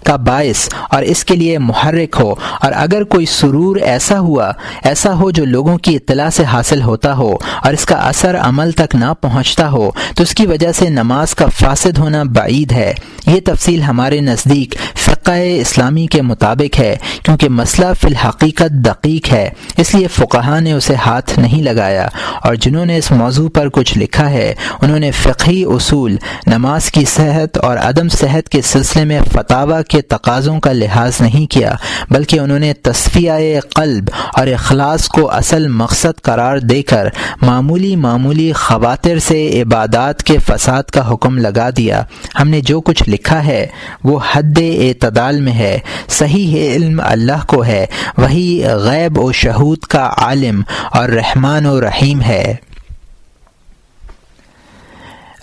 کا باعث اور اس کے لیے محرک ہو، اور اگر کوئی سرور ایسا ہو جو لوگوں کی اطلاع سے حاصل ہوتا ہو اور اس کا اثر عمل تک نہ پہنچتا ہو تو اس کی وجہ سے نماز کا فاسد ہونا بعید ہے۔ یہ تفصیل ہمارے نزدیک فقہ اسلامی کے مطابق ہے، کیونکہ مسئلہ فی الحقیقت دقیق ہے، اس لیے فقہاء نے اسے ہاتھ نہیں لگایا، اور جنہوں نے اس موضوع پر کچھ لکھا ہے انہوں نے فقہی اصول، نماز کی صحت اور عدم صحت کے سلسلے میں فتاویٰ کے تقاضوں کا لحاظ نہیں کیا، بلکہ انہوں نے تصفیہ قلب اور اخلاص کو اصل مقصد قرار دے کر معمولی خواطر سے عبادات کے فساد کا حکم لگا دیا۔ ہم نے جو کچھ لکھا ہے وہ حد اعتدال میں ہے۔ صحیح علم اللہ کو ہے، وہی غیب و شہود کا عالم اور رحمان و رحیم ہے۔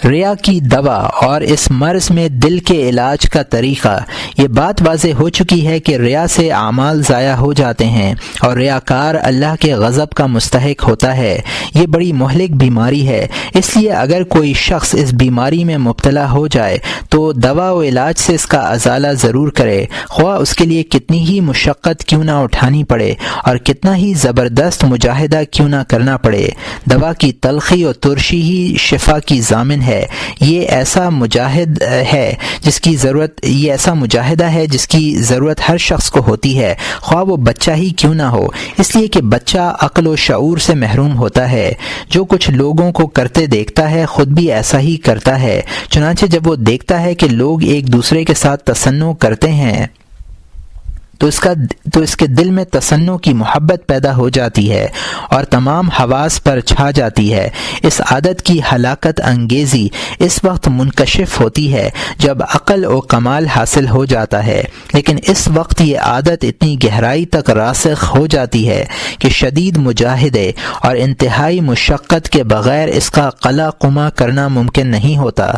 ریا کی دوا اور اس مرض میں دل کے علاج کا طریقہ۔ یہ بات واضح ہو چکی ہے کہ ریا سے اعمال ضائع ہو جاتے ہیں اور ریاکار اللہ کے غضب کا مستحق ہوتا ہے۔ یہ بڑی مہلک بیماری ہے، اس لیے اگر کوئی شخص اس بیماری میں مبتلا ہو جائے تو دوا و علاج سے اس کا ازالہ ضرور کرے، خواہ اس کے لیے کتنی ہی مشقت کیوں نہ اٹھانی پڑے اور کتنا ہی زبردست مجاہدہ کیوں نہ کرنا پڑے۔ دوا کی تلخی اور ترشی ہی شفا کی ضامن ہے، ہے یہ ایسا مجاہدہ ہے جس کی ضرورت ہر شخص کو ہوتی ہے، خواہ وہ بچہ ہی کیوں نہ ہو، اس لیے کہ بچہ عقل و شعور سے محروم ہوتا ہے، جو کچھ لوگوں کو کرتے دیکھتا ہے خود بھی ایسا ہی کرتا ہے، چنانچہ جب وہ دیکھتا ہے کہ لوگ ایک دوسرے کے ساتھ تصنع کرتے ہیں تو اس کے دل میں تصنع کی محبت پیدا ہو جاتی ہے اور تمام حواس پر چھا جاتی ہے۔ اس عادت کی ہلاکت انگیزی اس وقت منکشف ہوتی ہے جب عقل و کمال حاصل ہو جاتا ہے، لیکن اس وقت یہ عادت اتنی گہرائی تک راسخ ہو جاتی ہے کہ شدید مجاہدے اور انتہائی مشقت کے بغیر اس کا قلع قمع کرنا ممکن نہیں ہوتا۔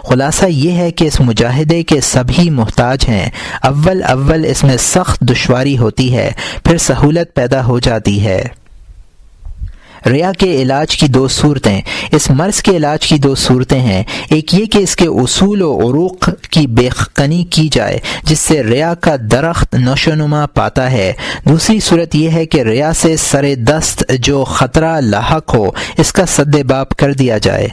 خلاصہ یہ ہے کہ اس مجاہدے کے سبھی محتاج ہیں، اول اس میں سخت دشواری ہوتی ہے، پھر سہولت پیدا ہو جاتی ہے۔ ریا کے علاج کی دو صورتیں، اس مرض کے علاج کی دو صورتیں ہیں، ایک یہ کہ اس کے اصول و عروق کی بےخنی کی جائے جس سے ریا کا درخت نشو و نما پاتا ہے، دوسری صورت یہ ہے کہ ریا سے سر دست جو خطرہ لاحق ہو اس کا سد باب کر دیا جائے۔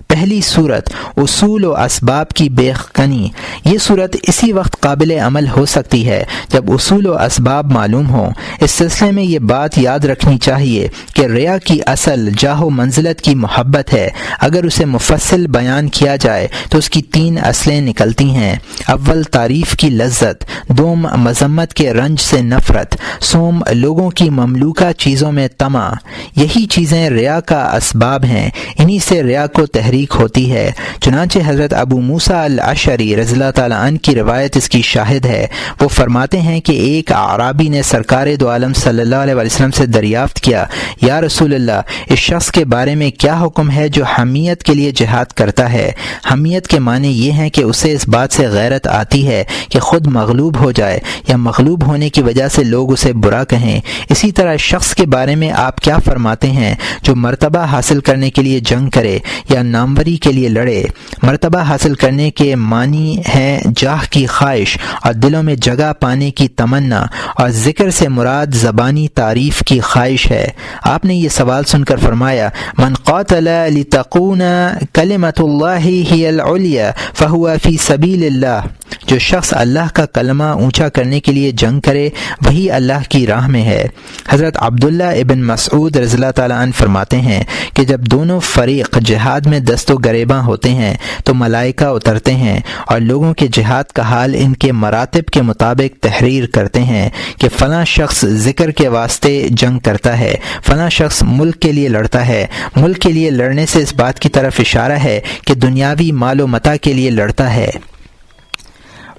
پہلی صورت اصول و اسباب کی بےخنی، یہ صورت اسی وقت قابل عمل ہو سکتی ہے جب اصول و اسباب معلوم ہوں۔ اس سلسلے میں یہ بات یاد رکھنی چاہیے کہ ریا کی اصل جاہ و منزلت کی محبت ہے، اگر اسے مفصل بیان کیا جائے تو اس کی تین اصلیں نکلتی ہیں، اول تعریف کی لذت، دوم مذمت کے رنج سے نفرت، سوم لوگوں کی مملوکہ چیزوں میں طمع۔ یہی چیزیں ریا کا اسباب ہیں، انہی سے ریا کو تحریک ہوتی ہے۔ چنانچہ حضرت ابو موسیٰ الاشعری رضی اللہ تعالیٰ عنہ کی روایت اس کی شاہد ہے، وہ فرماتے ہیں کہ ایک اعرابی نے سرکار دو عالم صلی اللہ علیہ وسلم سے دریافت کیا، یا رسول اللہ، اس شخص کے بارے میں کیا حکم ہے جو حمیت کے لیے جہاد کرتا ہے؟ حمیت کے معنی یہ ہیں کہ اسے اس بات سے غیرت آتی ہے کہ خود مغلوب ہو جائے یا مغلوب ہونے کی وجہ سے لوگ اسے برا کہیں۔ اسی طرح اس شخص کے بارے میں آپ کیا فرماتے ہیں جو مرتبہ حاصل کرنے کے لیے جنگ کرے یا ناموری کے لیے لڑے؟ مرتبہ حاصل کرنے کے معنی ہے جاہ کی خواہش اور دلوں میں جگہ پانے کی تمنا، اور ذکر سے مراد زبانی تعریف کی خواہش ہے۔ آپ نے یہ سوال سن کر فرمایا، من قاتل لتکون کلمۃ اللہ ہی العلیٰ فہو فی سبیل اللہ، جو شخص اللہ کا کلمہ اونچا کرنے کے لیے جنگ کرے وہی اللہ کی راہ میں ہے۔ حضرت عبداللہ ابن مسعود رضی اللہ تعالیٰ عنہ فرماتے ہیں کہ جب دونوں فریق جہاد میں دست و گریباں ہوتے ہیں تو ملائکہ اترتے ہیں اور لوگوں کے جہاد کا حال ان کے مراتب کے مطابق تحریر کرتے ہیں کہ فلاں شخص ذکر کے واسطے جنگ کرتا ہے، فلاں شخص ملک کے لیے لڑتا ہے۔ ملک کے لیے لڑنے سے اس بات کی طرف اشارہ ہے کہ دنیاوی مال و متاع کے لیے لڑتا ہے۔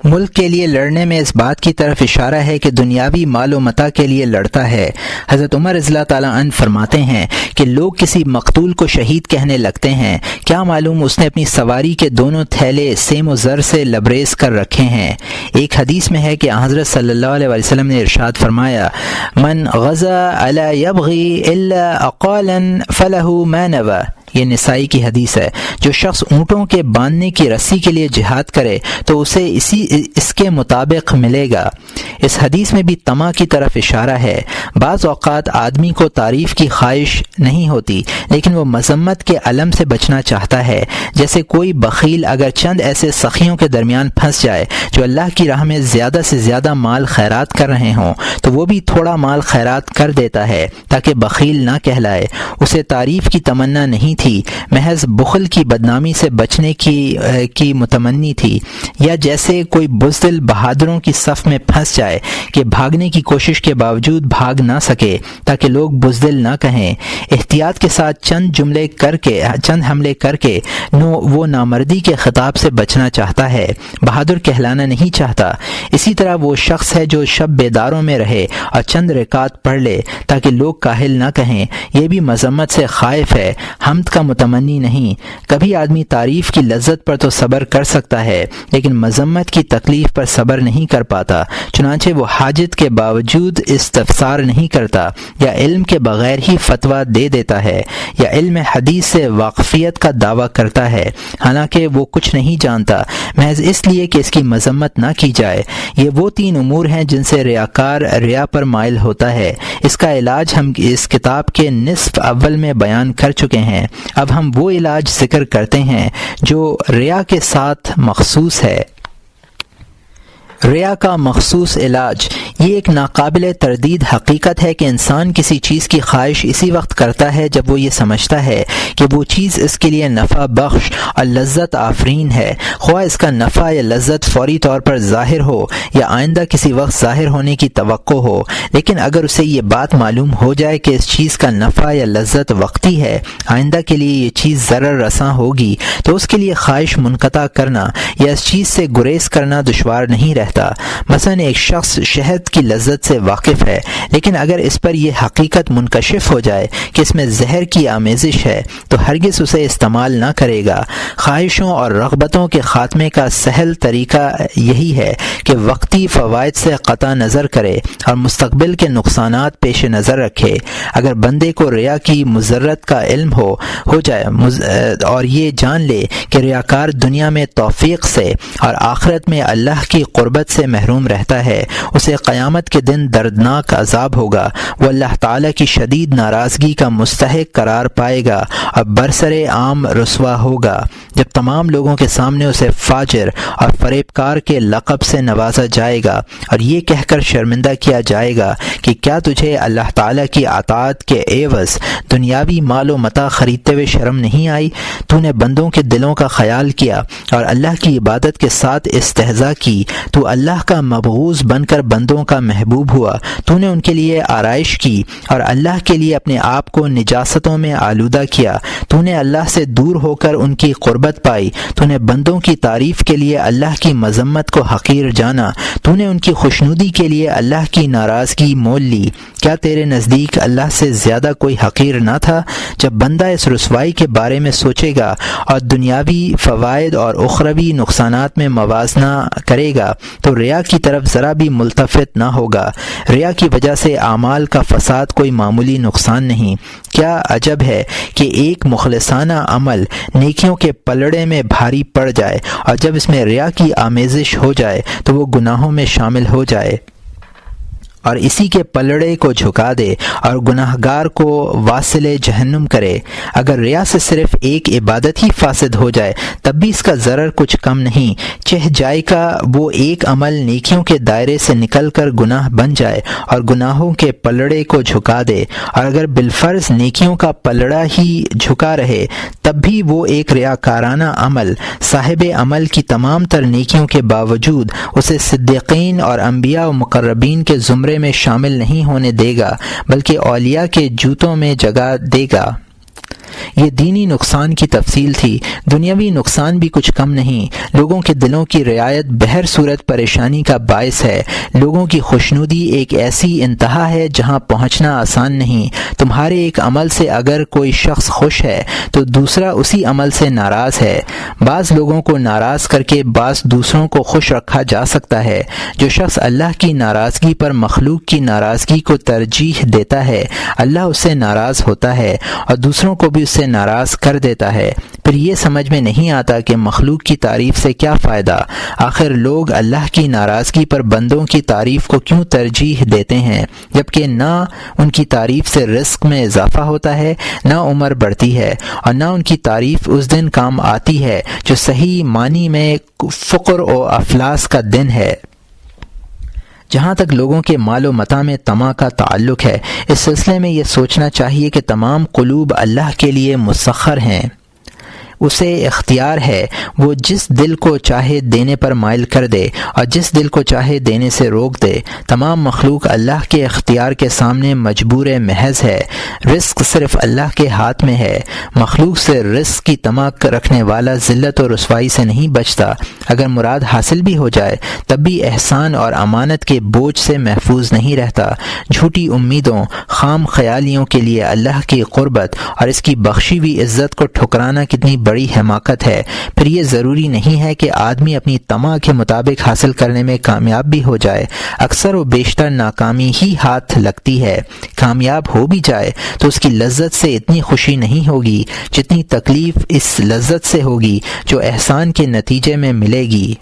ملک کے لیے لڑنے میں اس بات کی طرف اشارہ ہے کہ دنیاوی مال و متاع کے لیے لڑتا ہے۔ حضرت عمر رضی اللہ تعالیٰ عنہ فرماتے ہیں کہ لوگ کسی مقتول کو شہید کہنے لگتے ہیں، کیا معلوم اس نے اپنی سواری کے دونوں تھیلے سیم و زر سے لبریز کر رکھے ہیں۔ ایک حدیث میں ہے کہ حضرت صلی اللہ علیہ وسلم نے ارشاد فرمایا، من غزا الا یبغی الا اقالا فلہ ما نوى، یہ نسائی کی حدیث ہے، جو شخص اونٹوں کے باندھنے کی رسی کے لیے جہاد کرے تو اسے اس کے مطابق ملے گا۔ اس حدیث میں بھی طمع کی طرف اشارہ ہے۔ بعض اوقات آدمی کو تعریف کی خواہش نہیں ہوتی لیکن وہ مذمت کے علم سے بچنا چاہتا ہے، جیسے کوئی بخیل اگر چند ایسے سخیوں کے درمیان پھنس جائے جو اللہ کی راہ میں زیادہ سے زیادہ مال خیرات کر رہے ہوں تو وہ بھی تھوڑا مال خیرات کر دیتا ہے تاکہ بخیل نہ کہلائے۔ اسے تعریف کی تمنا نہیں تھی، محض بخل کی بدنامی سے بچنے کی متمنی تھی۔ یا جیسے کوئی بزدل بہادروں کی صف میں پھنس جائے کہ بھاگنے کی کوشش کے باوجود بھاگ نہ سکے تاکہ لوگ بزدل نہ کہیں، احتیاط کے ساتھ چند حملے کر کے وہ نامردی کے خطاب سے بچنا چاہتا ہے، بہادر کہلانا نہیں چاہتا۔ اسی طرح وہ شخص ہے جو شب بیداروں میں رہے اور چند رکعت پڑھ لے تاکہ لوگ کاہل نہ کہیں، یہ بھی مذمت سے خائف ہے، حمد کا متمنی نہیں۔ کبھی آدمی تعریف کی لذت پر تو صبر کر سکتا ہے لیکن مذمت کی تکلیف پر صبر نہیں کر پاتا، چنانچہ وہ حاجت کے باوجود استفسار نہیں کرتا، یا علم کے بغیر ہی فتویٰ دے دیتا ہے، یا علم حدیث سے واقفیت کا دعویٰ کرتا ہے حالانکہ وہ کچھ نہیں جانتا، محض اس لیے کہ اس کی مذمت نہ کی جائے۔ یہ وہ تین امور ہیں جن سے ریاکار ریا پر مائل ہوتا ہے۔ اس کا علاج ہم اس کتاب کے نصف اول میں بیان کر چکے ہیں۔ اب ہم وہ علاج ذکر کرتے ہیں جو ریا کے ساتھ مخصوص ہے۔ ریا کا مخصوص علاج یہ ایک ناقابل تردید حقیقت ہے کہ انسان کسی چیز کی خواہش اسی وقت کرتا ہے جب وہ یہ سمجھتا ہے کہ وہ چیز اس کے لیے نفع بخش اور لذت آفرین ہے، خواہ اس کا نفع یا لذت فوری طور پر ظاہر ہو یا آئندہ کسی وقت ظاہر ہونے کی توقع ہو۔ لیکن اگر اسے یہ بات معلوم ہو جائے کہ اس چیز کا نفع یا لذت وقتی ہے، آئندہ کے لیے یہ چیز ضرر رساں ہوگی، تو اس کے لیے خواہش منقطع کرنا یا اس چیز سے گریز کرنا دشوار نہیں رہتا۔ مثلا ایک شخص شہد کی لذت سے واقف ہے، لیکن اگر اس پر یہ حقیقت منکشف ہو جائے کہ اس میں زہر کی آمیزش ہے تو ہرگز اسے استعمال نہ کرے گا۔ خواہشوں اور رغبتوں کے خاتمے کا سہل طریقہ یہی ہے کہ وقتی فوائد سے قطع نظر کرے اور مستقبل کے نقصانات پیش نظر رکھے۔ اگر بندے کو ریا کی مضرت کا علم ہو جائے اور یہ جان لے کہ ریاکار دنیا میں توفیق سے اور آخرت میں اللہ کی قربت سے محروم رہتا ہے، اسے قیامت کے دن دردناک عذاب ہوگا، وہ اللہ تعالیٰ کی شدید ناراضگی کا مستحق قرار پائے گا اور برسر عام رسوا ہوگا جب تمام لوگوں کے سامنے اسے فاجر اور فریبکار کے لقب سے نوازا جائے گا اور یہ کہہ کر شرمندہ کیا جائے گا کہ کیا تجھے اللہ تعالیٰ کی اطاعت کے عوض دنیاوی مال و متاع خریدتے ہوئے شرم نہیں آئی؟ تو نے بندوں کے دلوں کا خیال کیا اور اللہ کی عبادت کے ساتھ استہزاء کی، تو اللہ کا مبغوض بن کر بندوں کا محبوب ہوا، تو نے ان کے لیے آرائش کی اور اللہ کے لیے اپنے آپ کو نجاستوں میں آلودہ کیا، تو نے اللہ سے دور ہو کر ان کی قربت پائی، تو نے بندوں کی تعریف کے لیے اللہ کی مذمت کو حقیر جانا، تو نے ان کی خوشنودی کے لیے اللہ کی ناراضگی مول لی۔ کیا تیرے نزدیک اللہ سے زیادہ کوئی حقیر نہ تھا؟ جب بندہ اس رسوائی کے بارے میں سوچے گا اور دنیاوی فوائد اور اخروی نقصانات میں موازنہ کرے گا تو ریا کی طرف ذرا بھی ملتفت نہ ہوگا۔ ریا کی وجہ سے اعمال کا فساد کوئی معمولی نقصان نہیں۔ کیا عجب ہے کہ ایک مخلصانہ عمل نیکیوں کے پلڑے میں بھاری پڑ جائے اور جب اس میں ریا کی آمیزش ہو جائے تو وہ گناہوں میں شامل ہو جائے اور اسی کے پلڑے کو جھکا دے اور گناہگار کو واصل جہنم کرے۔ اگر ریا سے صرف ایک عبادت ہی فاسد ہو جائے تب بھی اس کا ضرر کچھ کم نہیں۔ چہ جائے کا وہ ایک عمل نیکیوں کے دائرے سے نکل کر گناہ بن جائے اور گناہوں کے پلڑے کو جھکا دے، اور اگر بالفرض نیکیوں کا پلڑا ہی جھکا رہے تب بھی وہ ایک ریاکارانہ عمل صاحب عمل کی تمام تر نیکیوں کے باوجود اسے صدیقین اور انبیاء و مقربین کے زمرے میں شامل نہیں ہونے دے گا بلکہ اولیاء کے جوتوں میں جگہ دے گا۔ یہ دینی نقصان کی تفصیل تھی۔ دنیاوی نقصان بھی کچھ کم نہیں۔ لوگوں کے دلوں کی رعایت بہر صورت پریشانی کا باعث ہے۔ لوگوں کی خوشنودی ایک ایسی انتہا ہے جہاں پہنچنا آسان نہیں۔ تمہارے ایک عمل سے اگر کوئی شخص خوش ہے تو دوسرا اسی عمل سے ناراض ہے۔ بعض لوگوں کو ناراض کر کے بعض دوسروں کو خوش رکھا جا سکتا ہے۔ جو شخص اللہ کی ناراضگی پر مخلوق کی ناراضگی کو ترجیح دیتا ہے، اللہ اس سے ناراض ہوتا ہے اور دوسروں کو بھی اس سے ناراض کر دیتا ہے۔ پھر یہ سمجھ میں نہیں آتا کہ مخلوق کی تعریف سے کیا فائدہ؟ آخر لوگ اللہ کی ناراضگی پر بندوں کی تعریف کو کیوں ترجیح دیتے ہیں، جبکہ نہ ان کی تعریف سے رزق میں اضافہ ہوتا ہے، نہ عمر بڑھتی ہے، اور نہ ان کی تعریف اس دن کام آتی ہے جو صحیح معنی میں فقر و افلاس کا دن ہے۔ جہاں تک لوگوں کے مال و متاع میں طمع کا تعلق ہے، اس سلسلے میں یہ سوچنا چاہیے کہ تمام قلوب اللہ کے لیے مسخر ہیں۔ اسے اختیار ہے، وہ جس دل کو چاہے دینے پر مائل کر دے اور جس دل کو چاہے دینے سے روک دے۔ تمام مخلوق اللہ کے اختیار کے سامنے مجبور محض ہے۔ رزق صرف اللہ کے ہاتھ میں ہے۔ مخلوق سے رزق کی طمع رکھنے والا ذلت و رسوائی سے نہیں بچتا۔ اگر مراد حاصل بھی ہو جائے تب بھی احسان اور امانت کے بوجھ سے محفوظ نہیں رہتا۔ جھوٹی امیدوں، خام خیالیوں کے لیے اللہ کی قربت اور اس کی بخشی ہوئی عزت کو ٹھکرانا کتنی بڑی حماقت ہے۔ پھر یہ ضروری نہیں ہے کہ آدمی اپنی طمع کے مطابق حاصل کرنے میں کامیاب بھی ہو جائے۔ اکثر و بیشتر ناکامی ہی ہاتھ لگتی ہے۔ کامیاب ہو بھی جائے تو اس کی لذت سے اتنی خوشی نہیں ہوگی جتنی تکلیف اس لذت سے ہوگی جو احسان کے نتیجے میں ملے گی۔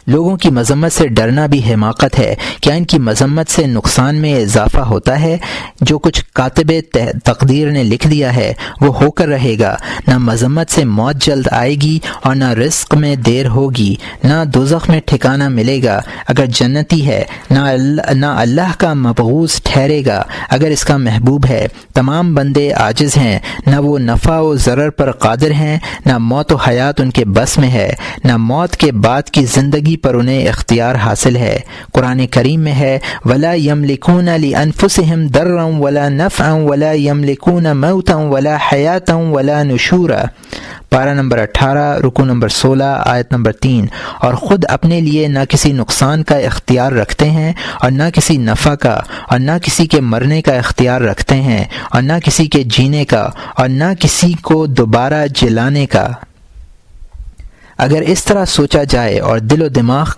لوگوں کی مذمت سے ڈرنا بھی حماقت ہے۔ کیا ان کی مذمت سے نقصان میں اضافہ ہوتا ہے؟ جو کچھ کاتب تقدیر نے لکھ دیا ہے وہ ہو کر رہے گا۔ نہ مذمت سے موت جلد آئے گی اور نہ رزق میں دیر ہوگی، نہ دوزخ میں ٹھکانہ ملے گا اگر جنتی ہے، نہ اللہ کا مبغوض ٹھہرے گا اگر اس کا محبوب ہے۔ تمام بندے عاجز ہیں، نہ وہ نفع و ضرر پر قادر ہیں، نہ موت و حیات ان کے بس میں ہے، نہ موت کے بعد کی زندگی پر انہیں اختیار حاصل ہے۔ قرآن کریم میں ہے وَلَا يَمْلِكُونَ لِأَنفُسِهِمْ ضَرًّا وَلَا نَفْعًا وَلَا يَمْلِكُونَ مَوْتًا وَلَا حَيَاةً وَلَا نُشُورًا، پارہ نمبر 18 رکوع نمبر 16 آیت نمبر 3۔ اور خود اپنے لیے نہ کسی نقصان کا اختیار رکھتے ہیں اور نہ کسی نفع کا، اور نہ کسی کے مرنے کا اختیار رکھتے ہیں اور نہ کسی کے جینے کا اور نہ کسی کو دوبارہ جلانے کا۔ اگر اس طرح سوچا جائے اور دل و دماغ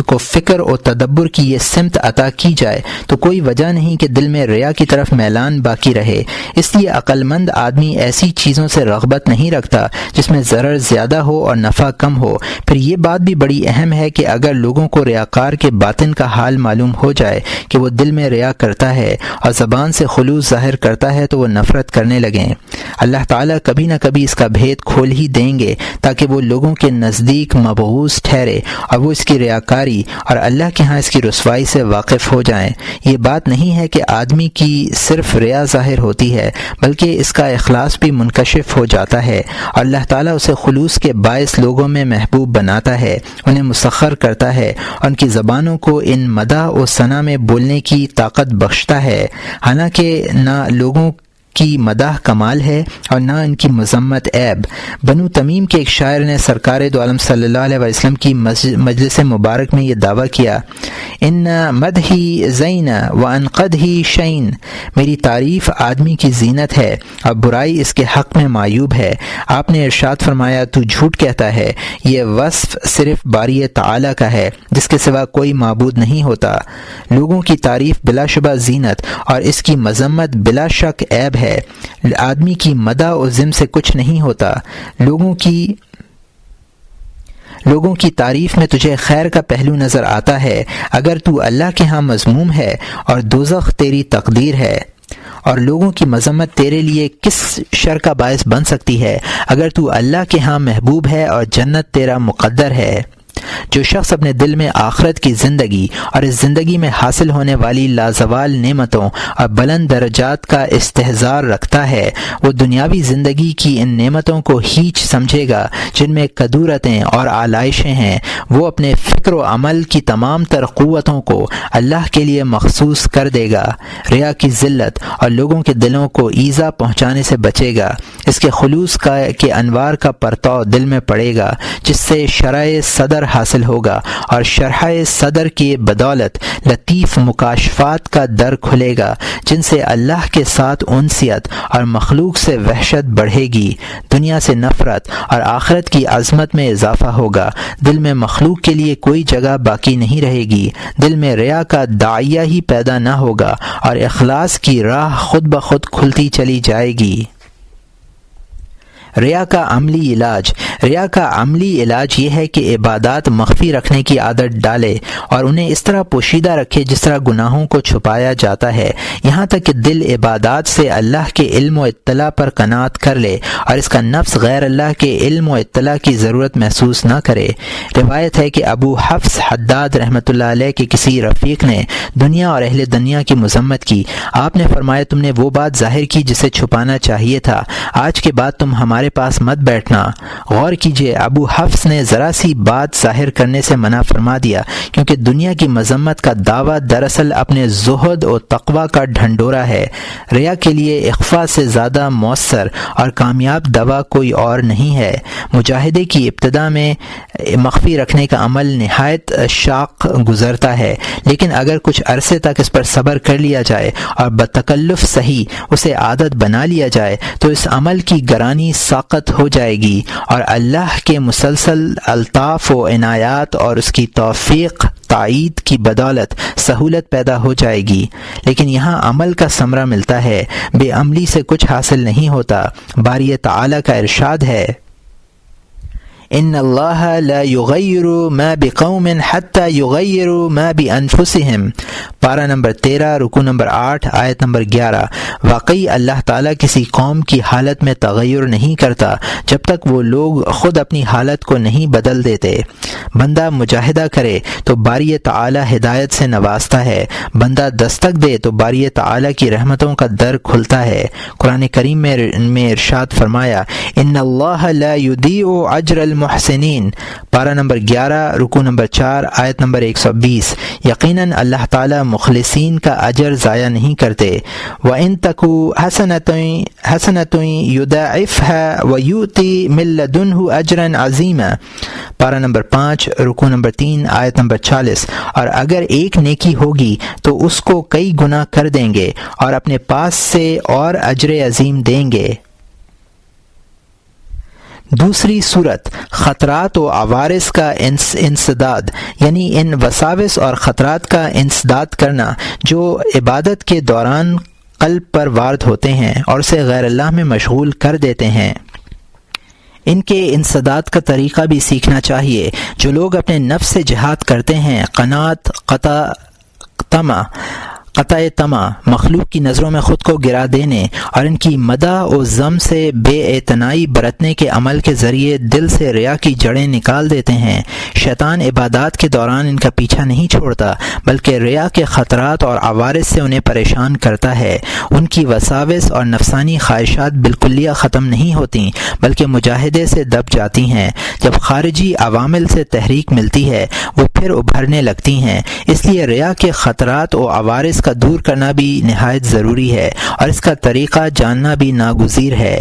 کو فکر و تدبر کی یہ سمت عطا کی جائے تو کوئی وجہ نہیں کہ دل میں ریا کی طرف میلان باقی رہے۔ اس لیے عقل مند آدمی ایسی چیزوں سے رغبت نہیں رکھتا جس میں ضرر زیادہ ہو اور نفع کم ہو۔ پھر یہ بات بھی بڑی اہم ہے کہ اگر لوگوں کو ریاکار کے باطن کا حال معلوم ہو جائے کہ وہ دل میں ریا کرتا ہے اور زبان سے خلوص ظاہر کرتا ہے تو وہ نفرت کرنے لگیں۔ اللہ تعالیٰ کبھی نہ کبھی اس کا بھید کھول ہی دیں گے تاکہ وہ لوگوں کے نزدیک مبغوض ٹھہرے اور وہ اس کی ریاکاری اور اللہ کے ہاں اس کی رسوائی سے واقف ہو جائیں۔ یہ بات نہیں ہے کہ آدمی کی صرف ریا ظاہر ہوتی ہے بلکہ اس کا اخلاص بھی منکشف ہو جاتا ہے اور اللہ تعالیٰ اسے خلوص کے باعث لوگوں میں محبوب بناتا ہے، انہیں مسخر کرتا ہے اور ان کی زبانوں کو ان مدح و ثنا میں بولنے کی طاقت بخشتا ہے، حالانکہ نہ لوگوں کی مدح کمال ہے اور نہ ان کی مذمت عیب۔ بنو تمیم کے ایک شاعر نے سرکار دو عالم صلی اللہ علیہ وسلم کی مجلس مبارک میں یہ دعویٰ کیا، ان مدحی زین و انقدہی شین، میری تعریف آدمی کی زینت ہے اور برائی اس کے حق میں معیوب ہے۔ آپ نے ارشاد فرمایا تو جھوٹ کہتا ہے، یہ وصف صرف باری تعالیٰ کا ہے جس کے سوا کوئی معبود نہیں ہوتا۔ لوگوں کی تعریف بلا شبہ زینت اور اس کی مذمت بلا شک عیب ہے۔ آدمی کی مدح و ذم سے کچھ نہیں ہوتا۔ لوگوں کی تعریف میں تجھے خیر کا پہلو نظر آتا ہے اگر تو اللہ کے ہاں مذموم ہے اور دوزخ تیری تقدیر ہے، اور لوگوں کی مذمت تیرے لیے کس شر کا باعث بن سکتی ہے اگر تو اللہ کے ہاں محبوب ہے اور جنت تیرا مقدر ہے۔ جو شخص اپنے دل میں آخرت کی زندگی اور اس زندگی میں حاصل ہونے والی لازوال نعمتوں اور بلند درجات کا استحضار رکھتا ہے، وہ دنیاوی زندگی کی ان نعمتوں کو ہیچ سمجھے گا جن میں کدورتیں اور آلائشیں ہیں۔ وہ اپنے فکر و عمل کی تمام تر قوتوں کو اللہ کے لیے مخصوص کر دے گا، ریا کی ذلت اور لوگوں کے دلوں کو ایذا پہنچانے سے بچے گا۔ اس کے خلوص کے انوار کا پرتو دل میں پڑے گا جس سے شرح صدر حاصل ہوگا اور شرح صدر کی بدولت لطیف مکاشفات کا در کھلے گا جن سے اللہ کے ساتھ انسیت اور مخلوق سے وحشت بڑھے گی، دنیا سے نفرت اور آخرت کی عظمت میں اضافہ ہوگا۔ دل میں مخلوق کے لیے کوئی جگہ باقی نہیں رہے گی، دل میں ریا کا داعیہ ہی پیدا نہ ہوگا اور اخلاص کی راہ خود بخود کھلتی چلی جائے گی۔ ریا کا عملی علاج یہ ہے کہ عبادات مخفی رکھنے کی عادت ڈالے اور انہیں اس طرح پوشیدہ رکھے جس طرح گناہوں کو چھپایا جاتا ہے، یہاں تک کہ دل عبادات سے اللہ کے علم و اطلاع پر قناعت کر لے اور اس کا نفس غیر اللہ کے علم و اطلاع کی ضرورت محسوس نہ کرے۔ روایت ہے کہ ابو حفص حداد رحمۃ اللہ علیہ کے کسی رفیق نے دنیا اور اہل دنیا کی مذمت کی۔ آپ نے فرمایا تم نے وہ بات ظاہر کی جسے چھپانا چاہیے تھا، آج کے بعد تم ہمارے پاس مت بیٹھنا۔ غور کیجئے، ابو حفص نے ذرا سی بات ظاہر کرنے سے منع فرما دیا کیونکہ دنیا کی مذمت کا دعویٰ دراصل اپنے زہد و تقوی کا ڈھنڈورا ہے۔ ریا کے لیے اخفاء سے زیادہ مؤثر اور کامیاب دوا کوئی اور نہیں ہے۔ مجاہدے کی ابتدا میں مخفی رکھنے کا عمل نہایت شاق گزرتا ہے، لیکن اگر کچھ عرصے تک اس پر صبر کر لیا جائے اور بتکلف صحیح اسے عادت بنا لیا جائے تو اس عمل کی گرانی ساقط ہو جائے گی اور اللہ کے مسلسل الطاف و عنایات اور اس کی توفیق تائید کی بدولت سہولت پیدا ہو جائے گی۔ لیکن یہاں عمل کا ثمرہ ملتا ہے، بے عملی سے کچھ حاصل نہیں ہوتا۔ باری تعالیٰ کا ارشاد ہے، ان اللہ لا یغیر ما بقوم حتی یغیروا ما بانفسہم، پارہ نمبر 13 رکوع نمبر 8 آیت نمبر 11۔ واقعی اللہ تعالیٰ کسی قوم کی حالت میں تغیر نہیں کرتا جب تک وہ لوگ خود اپنی حالت کو نہیں بدل دیتے۔ بندہ مجاہدہ کرے تو باری تعالیٰ ہدایت سے نوازتا ہے، بندہ دستک دے تو باری تعالیٰ کی رحمتوں کا در کھلتا ہے۔ قرآن کریم میں ارشاد فرمایا ان اللہ لا یضیع اجر المحسنین، پارہ نمبر 11 رکوع نمبر 4 آیت نمبر 120۔ یقیناً اللہ تعالیٰ مخلصین کا اجر ضائع نہیں کرتے۔ وَإِن تَكُ حَسَنَةٌ يُضَاعِفْهَا وَيُؤْتِ مِن لَّدُنْهُ أَجْرًا عَظِيمًا، پارہ نمبر 5 رکوع نمبر 3 آیت نمبر 40۔ اور اگر ایک نیکی ہوگی تو اس کو کئی گنا کر دیں گے اور اپنے پاس سے اور اجر عظیم دیں گے۔ دوسری صورت خطرات و عوارض کا انسداد، یعنی ان وساوس اور خطرات کا انسداد کرنا جو عبادت کے دوران قلب پر وارد ہوتے ہیں اور اسے غیر اللہ میں مشغول کر دیتے ہیں۔ ان کے انسداد کا طریقہ بھی سیکھنا چاہیے۔ جو لوگ اپنے نفس سے جہاد کرتے ہیں، قناعت، قطع طمع، مخلوق کی نظروں میں خود کو گرا دینے اور ان کی مدح و ذم سے بے اعتنائی برتنے کے عمل کے ذریعے دل سے ریا کی جڑیں نکال دیتے ہیں۔ شیطان عبادات کے دوران ان کا پیچھا نہیں چھوڑتا بلکہ ریا کے خطرات اور عوارض سے انہیں پریشان کرتا ہے۔ ان کی وساوس اور نفسانی خواہشات بالکلیہ ختم نہیں ہوتیں بلکہ مجاہدے سے دب جاتی ہیں۔ جب خارجی عوامل سے تحریک ملتی ہے وہ پھر ابھرنے لگتی ہیں۔ اس لیے ریا کے خطرات و عوارض کا دور کرنا بھی نہایت ضروری ہے اور اس کا طریقہ جاننا بھی ناگزیر ہے۔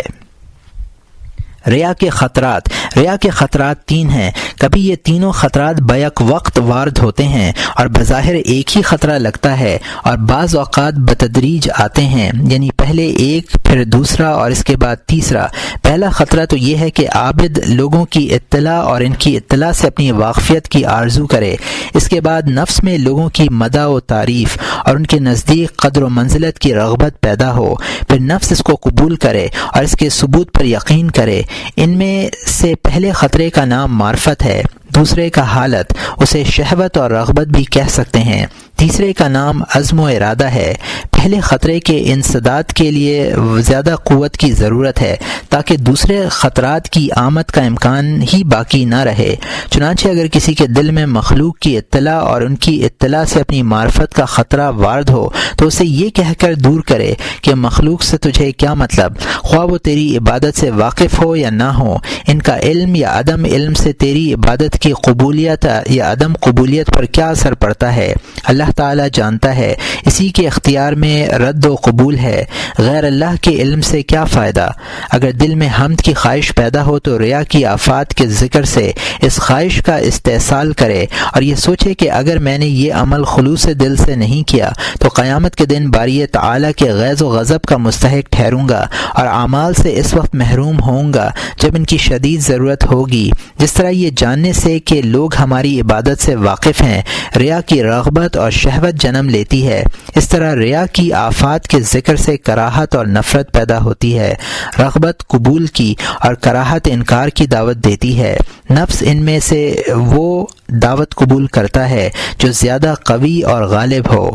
ریا کے خطرات 3 ہیں۔ کبھی یہ تینوں خطرات بیک وقت وارد ہوتے ہیں اور بظاہر ایک ہی خطرہ لگتا ہے، اور بعض اوقات بتدریج آتے ہیں، یعنی پہلے ایک پھر دوسرا اور اس کے بعد تیسرا۔ پہلا خطرہ تو یہ ہے کہ عابد لوگوں کی اطلاع اور ان کی اطلاع سے اپنی واقفیت کی آرزو کرے۔ اس کے بعد نفس میں لوگوں کی مدح و تعریف اور ان کے نزدیک قدر و منزلت کی رغبت پیدا ہو، پھر نفس اس کو قبول کرے اور اس کے ثبوت پر یقین کرے۔ ان میں سے پہلے خطرے کا نام معرفت ہے، دوسرے کا حالت، اسے شہوت اور رغبت بھی کہہ سکتے ہیں، تیسرے کا نام عزم و ارادہ ہے۔ پہلے خطرے کے انسداد کے لیے زیادہ قوت کی ضرورت ہے تاکہ دوسرے خطرات کی آمد کا امکان ہی باقی نہ رہے۔ چنانچہ اگر کسی کے دل میں مخلوق کی اطلاع اور ان کی اطلاع سے اپنی معرفت کا خطرہ وارد ہو تو اسے یہ کہہ کر دور کرے کہ مخلوق سے تجھے کیا مطلب، خواہ وہ تیری عبادت سے واقف ہو یا نہ ہو، ان کا علم یا عدم علم سے تیری عبادت کی قبولیت یا عدم قبولیت پر کیا اثر پڑتا ہے، اللہ تعالیٰ جانتا ہے، اسی کے اختیار میں رد و قبول ہے، غیر اللہ کے علم سے کیا فائدہ۔ اگر دل میں حمد کی خواہش پیدا ہو تو ریا کی آفات کے ذکر سے اس خواہش کا استحصال کرے اور یہ سوچے کہ اگر میں نے یہ عمل خلوص دل سے نہیں کیا تو قیامت کے دن باری تعالیٰ کے غیظ و غضب کا مستحق ٹھہروں گا اور اعمال سے اس وقت محروم ہوں گا جب ان کی شدید ضرورت ہوگی۔ جس طرح یہ جاننے سے کہ لوگ ہماری عبادت سے واقف ہیں ریا کی رغبت اور شہوت جنم لیتی ہے، اس طرح ریا کی آفات کے ذکر سے کراہت اور نفرت پیدا ہوتی ہے۔ رغبت قبول کی اور کراہت انکار کی دعوت دیتی ہے۔ نفس ان میں سے وہ دعوت قبول کرتا ہے جو زیادہ قوی اور غالب ہو۔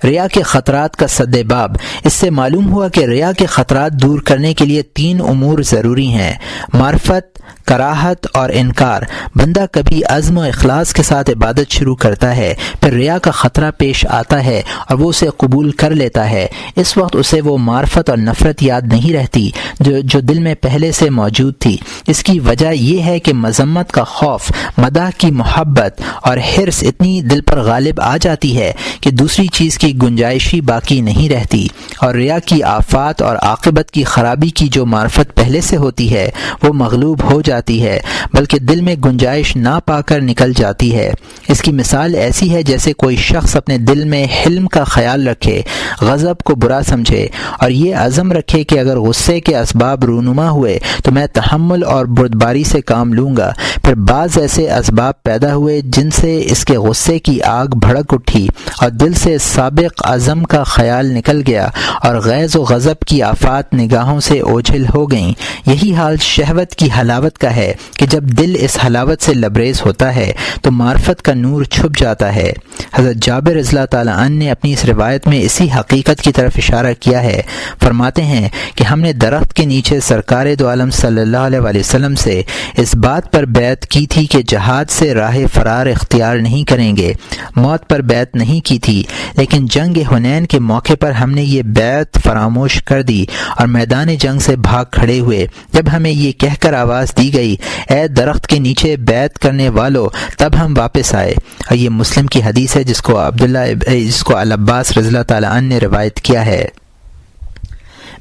ریا کے خطرات کا سد باب، اس سے معلوم ہوا کہ ریا کے خطرات دور کرنے کے لیے 3 امور ضروری ہیں: معرفت، کراہت اور انکار۔ بندہ کبھی عزم و اخلاص کے ساتھ عبادت شروع کرتا ہے، پھر ریا کا خطرہ پیش آتا ہے اور وہ اسے قبول کر لیتا ہے۔ اس وقت اسے وہ معرفت اور نفرت یاد نہیں رہتی جو دل میں پہلے سے موجود تھی۔ اس کی وجہ یہ ہے کہ مذمت کا خوف، مداح کی محبت اور حرص اتنی دل پر غالب آ جاتی ہے کہ دوسری چیز کی گنجائش ہی باقی نہیں رہتی، اور ریا کی آفات اور عاقبت کی خرابی کی جو معرفت پہلے سے ہوتی ہے وہ مغلوب ہو جاتی ہے، بلکہ دل میں گنجائش نہ پا کر نکل جاتی ہے۔ اس کی مثال ایسی ہے جیسے کوئی شخص اپنے دل میں حلم کا خیال رکھے، غضب کو برا سمجھے اور یہ عزم رکھے کہ اگر غصے کے اسباب رونما ہوئے تو میں تحمل اور بردباری سے کام لوں گا، پھر بعض ایسے اسباب پیدا ہوئے جن سے اس کے غصے کی آگ بھڑک اٹھی اور دل سے ثابت سابق عزم کا خیال نکل گیا اور غیظ و غضب کی آفات نگاہوں سے اوجھل ہو گئیں۔ یہی حال شہوت کی حلاوت کا ہے کہ جب دل اس حلاوت سے لبریز ہوتا ہے تو معرفت کا نور چھپ جاتا ہے۔ حضرت جابر رضی اللہ تعالیٰ عنہ نے اپنی اس روایت میں اسی حقیقت کی طرف اشارہ کیا ہے۔ فرماتے ہیں کہ ہم نے درخت کے نیچے سرکار دو عالم صلی اللہ علیہ وسلم سے اس بات پر بیعت کی تھی کہ جہاد سے راہ فرار اختیار نہیں کریں گے، موت پر بیعت نہیں کی تھی، لیکن جنگ حنین کے موقع پر ہم نے یہ بیعت فراموش کر دی اور میدان جنگ سے بھاگ کھڑے ہوئے۔ جب ہمیں یہ کہہ کر آواز دی گئی اے درخت کے نیچے بیعت کرنے والو، تب ہم واپس آئے۔ اور یہ مسلم کی حدیث ہے جس کو العباس رضی اللہ تعالیٰ عنہ نے روایت کیا ہے۔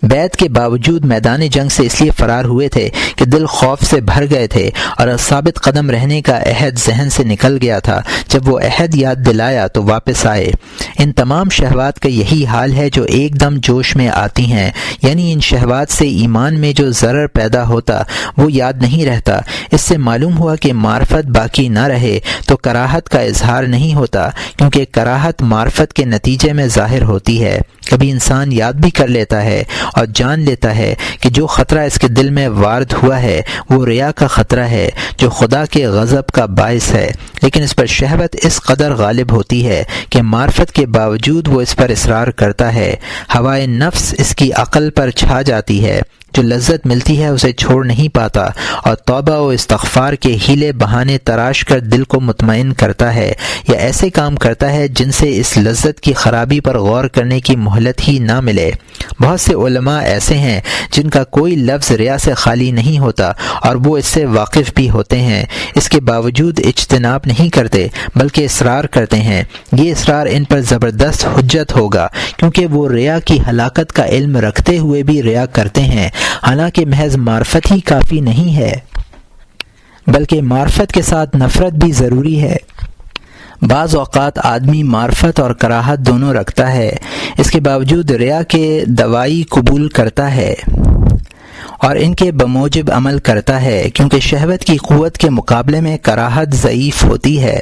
بیعت کے باوجود میدان جنگ سے اس لیے فرار ہوئے تھے کہ دل خوف سے بھر گئے تھے اور ثابت قدم رہنے کا عہد ذہن سے نکل گیا تھا۔ جب وہ عہد یاد دلایا تو واپس آئے۔ ان تمام شہوات کا یہی حال ہے جو ایک دم جوش میں آتی ہیں، یعنی ان شہوات سے ایمان میں جو ضرر پیدا ہوتا وہ یاد نہیں رہتا۔ اس سے معلوم ہوا کہ معرفت باقی نہ رہے تو کراہت کا اظہار نہیں ہوتا، کیونکہ کراہت معرفت کے نتیجے میں ظاہر ہوتی ہے۔ کبھی انسان یاد بھی کر لیتا ہے اور جان لیتا ہے کہ جو خطرہ اس کے دل میں وارد ہوا ہے وہ ریا کا خطرہ ہے جو خدا کے غضب کا باعث ہے، لیکن اس پر شہوت اس قدر غالب ہوتی ہے کہ معرفت کے باوجود وہ اس پر اصرار کرتا ہے۔ ہوائے نفس اس کی عقل پر چھا جاتی ہے، جو لذت ملتی ہے اسے چھوڑ نہیں پاتا اور توبہ و استغفار کے ہیلے بہانے تراش کر دل کو مطمئن کرتا ہے یا ایسے کام کرتا ہے جن سے اس لذت کی خرابی پر غور کرنے کی مہلت ہی نہ ملے۔ بہت سے علماء ایسے ہیں جن کا کوئی لفظ ریا سے خالی نہیں ہوتا اور وہ اس سے واقف بھی ہوتے ہیں، اس کے باوجود اجتناب نہیں کرتے بلکہ اصرار کرتے ہیں۔ یہ اصرار ان پر زبردست حجت ہوگا، کیونکہ وہ ریا کی ہلاکت کا علم رکھتے ہوئے بھی ریا کرتے ہیں، حالانکہ محض معرفت ہی کافی نہیں ہے بلکہ معرفت کے ساتھ نفرت بھی ضروری ہے۔ بعض اوقات آدمی معرفت اور کراہت دونوں رکھتا ہے، اس کے باوجود ریا کے دوائی قبول کرتا ہے اور ان کے بموجب عمل کرتا ہے، کیونکہ شہوت کی قوت کے مقابلے میں کراہت ضعیف ہوتی ہے۔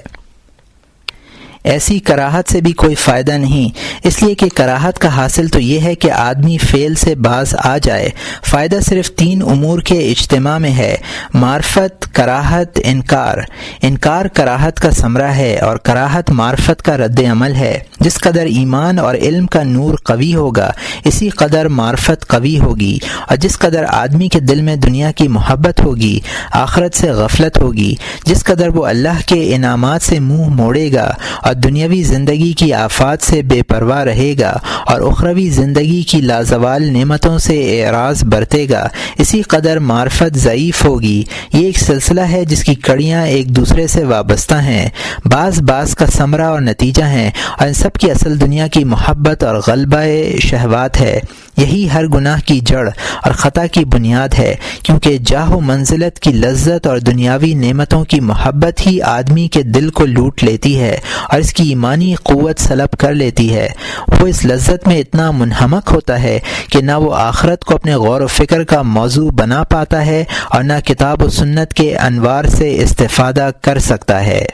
ایسی کراہت سے بھی کوئی فائدہ نہیں، اس لیے کہ کراہت کا حاصل تو یہ ہے کہ آدمی فعل سے باز آ جائے۔ فائدہ صرف 3 امور کے اجتماع میں ہے: معرفت، کراہت، انکار۔ انکار کراہت کا ثمرہ ہے اور کراہت معرفت کا رد عمل ہے۔ جس قدر ایمان اور علم کا نور قوی ہوگا اسی قدر معرفت قوی ہوگی، اور جس قدر آدمی کے دل میں دنیا کی محبت ہوگی، آخرت سے غفلت ہوگی، جس قدر وہ اللہ کے انعامات سے منہ موڑے گا اور دنیاوی زندگی کی آفات سے بے پرواہ رہے گا اور اخروی زندگی کی لازوال نعمتوں سے اعراض برتے گا، اسی قدر معرفت ضعیف ہوگی۔ یہ ایک سلسلہ ہے جس کی کڑیاں ایک دوسرے سے وابستہ ہیں، بعض کا ثمرہ اور نتیجہ ہیں، اور ان سب کی اصل دنیا کی محبت اور غلبہ شہوات ہے۔ یہی ہر گناہ کی جڑ اور خطا کی بنیاد ہے، کیونکہ جاہ و منزلت کی لذت اور دنیاوی نعمتوں کی محبت ہی آدمی کے دل کو لوٹ لیتی ہے اور اس کی ایمانی قوت سلب کر لیتی ہے۔ وہ اس لذت میں اتنا منہمک ہوتا ہے کہ نہ وہ آخرت کو اپنے غور و فکر کا موضوع بنا پاتا ہے اور نہ کتاب و سنت کے انوار سے استفادہ کر سکتا ہے۔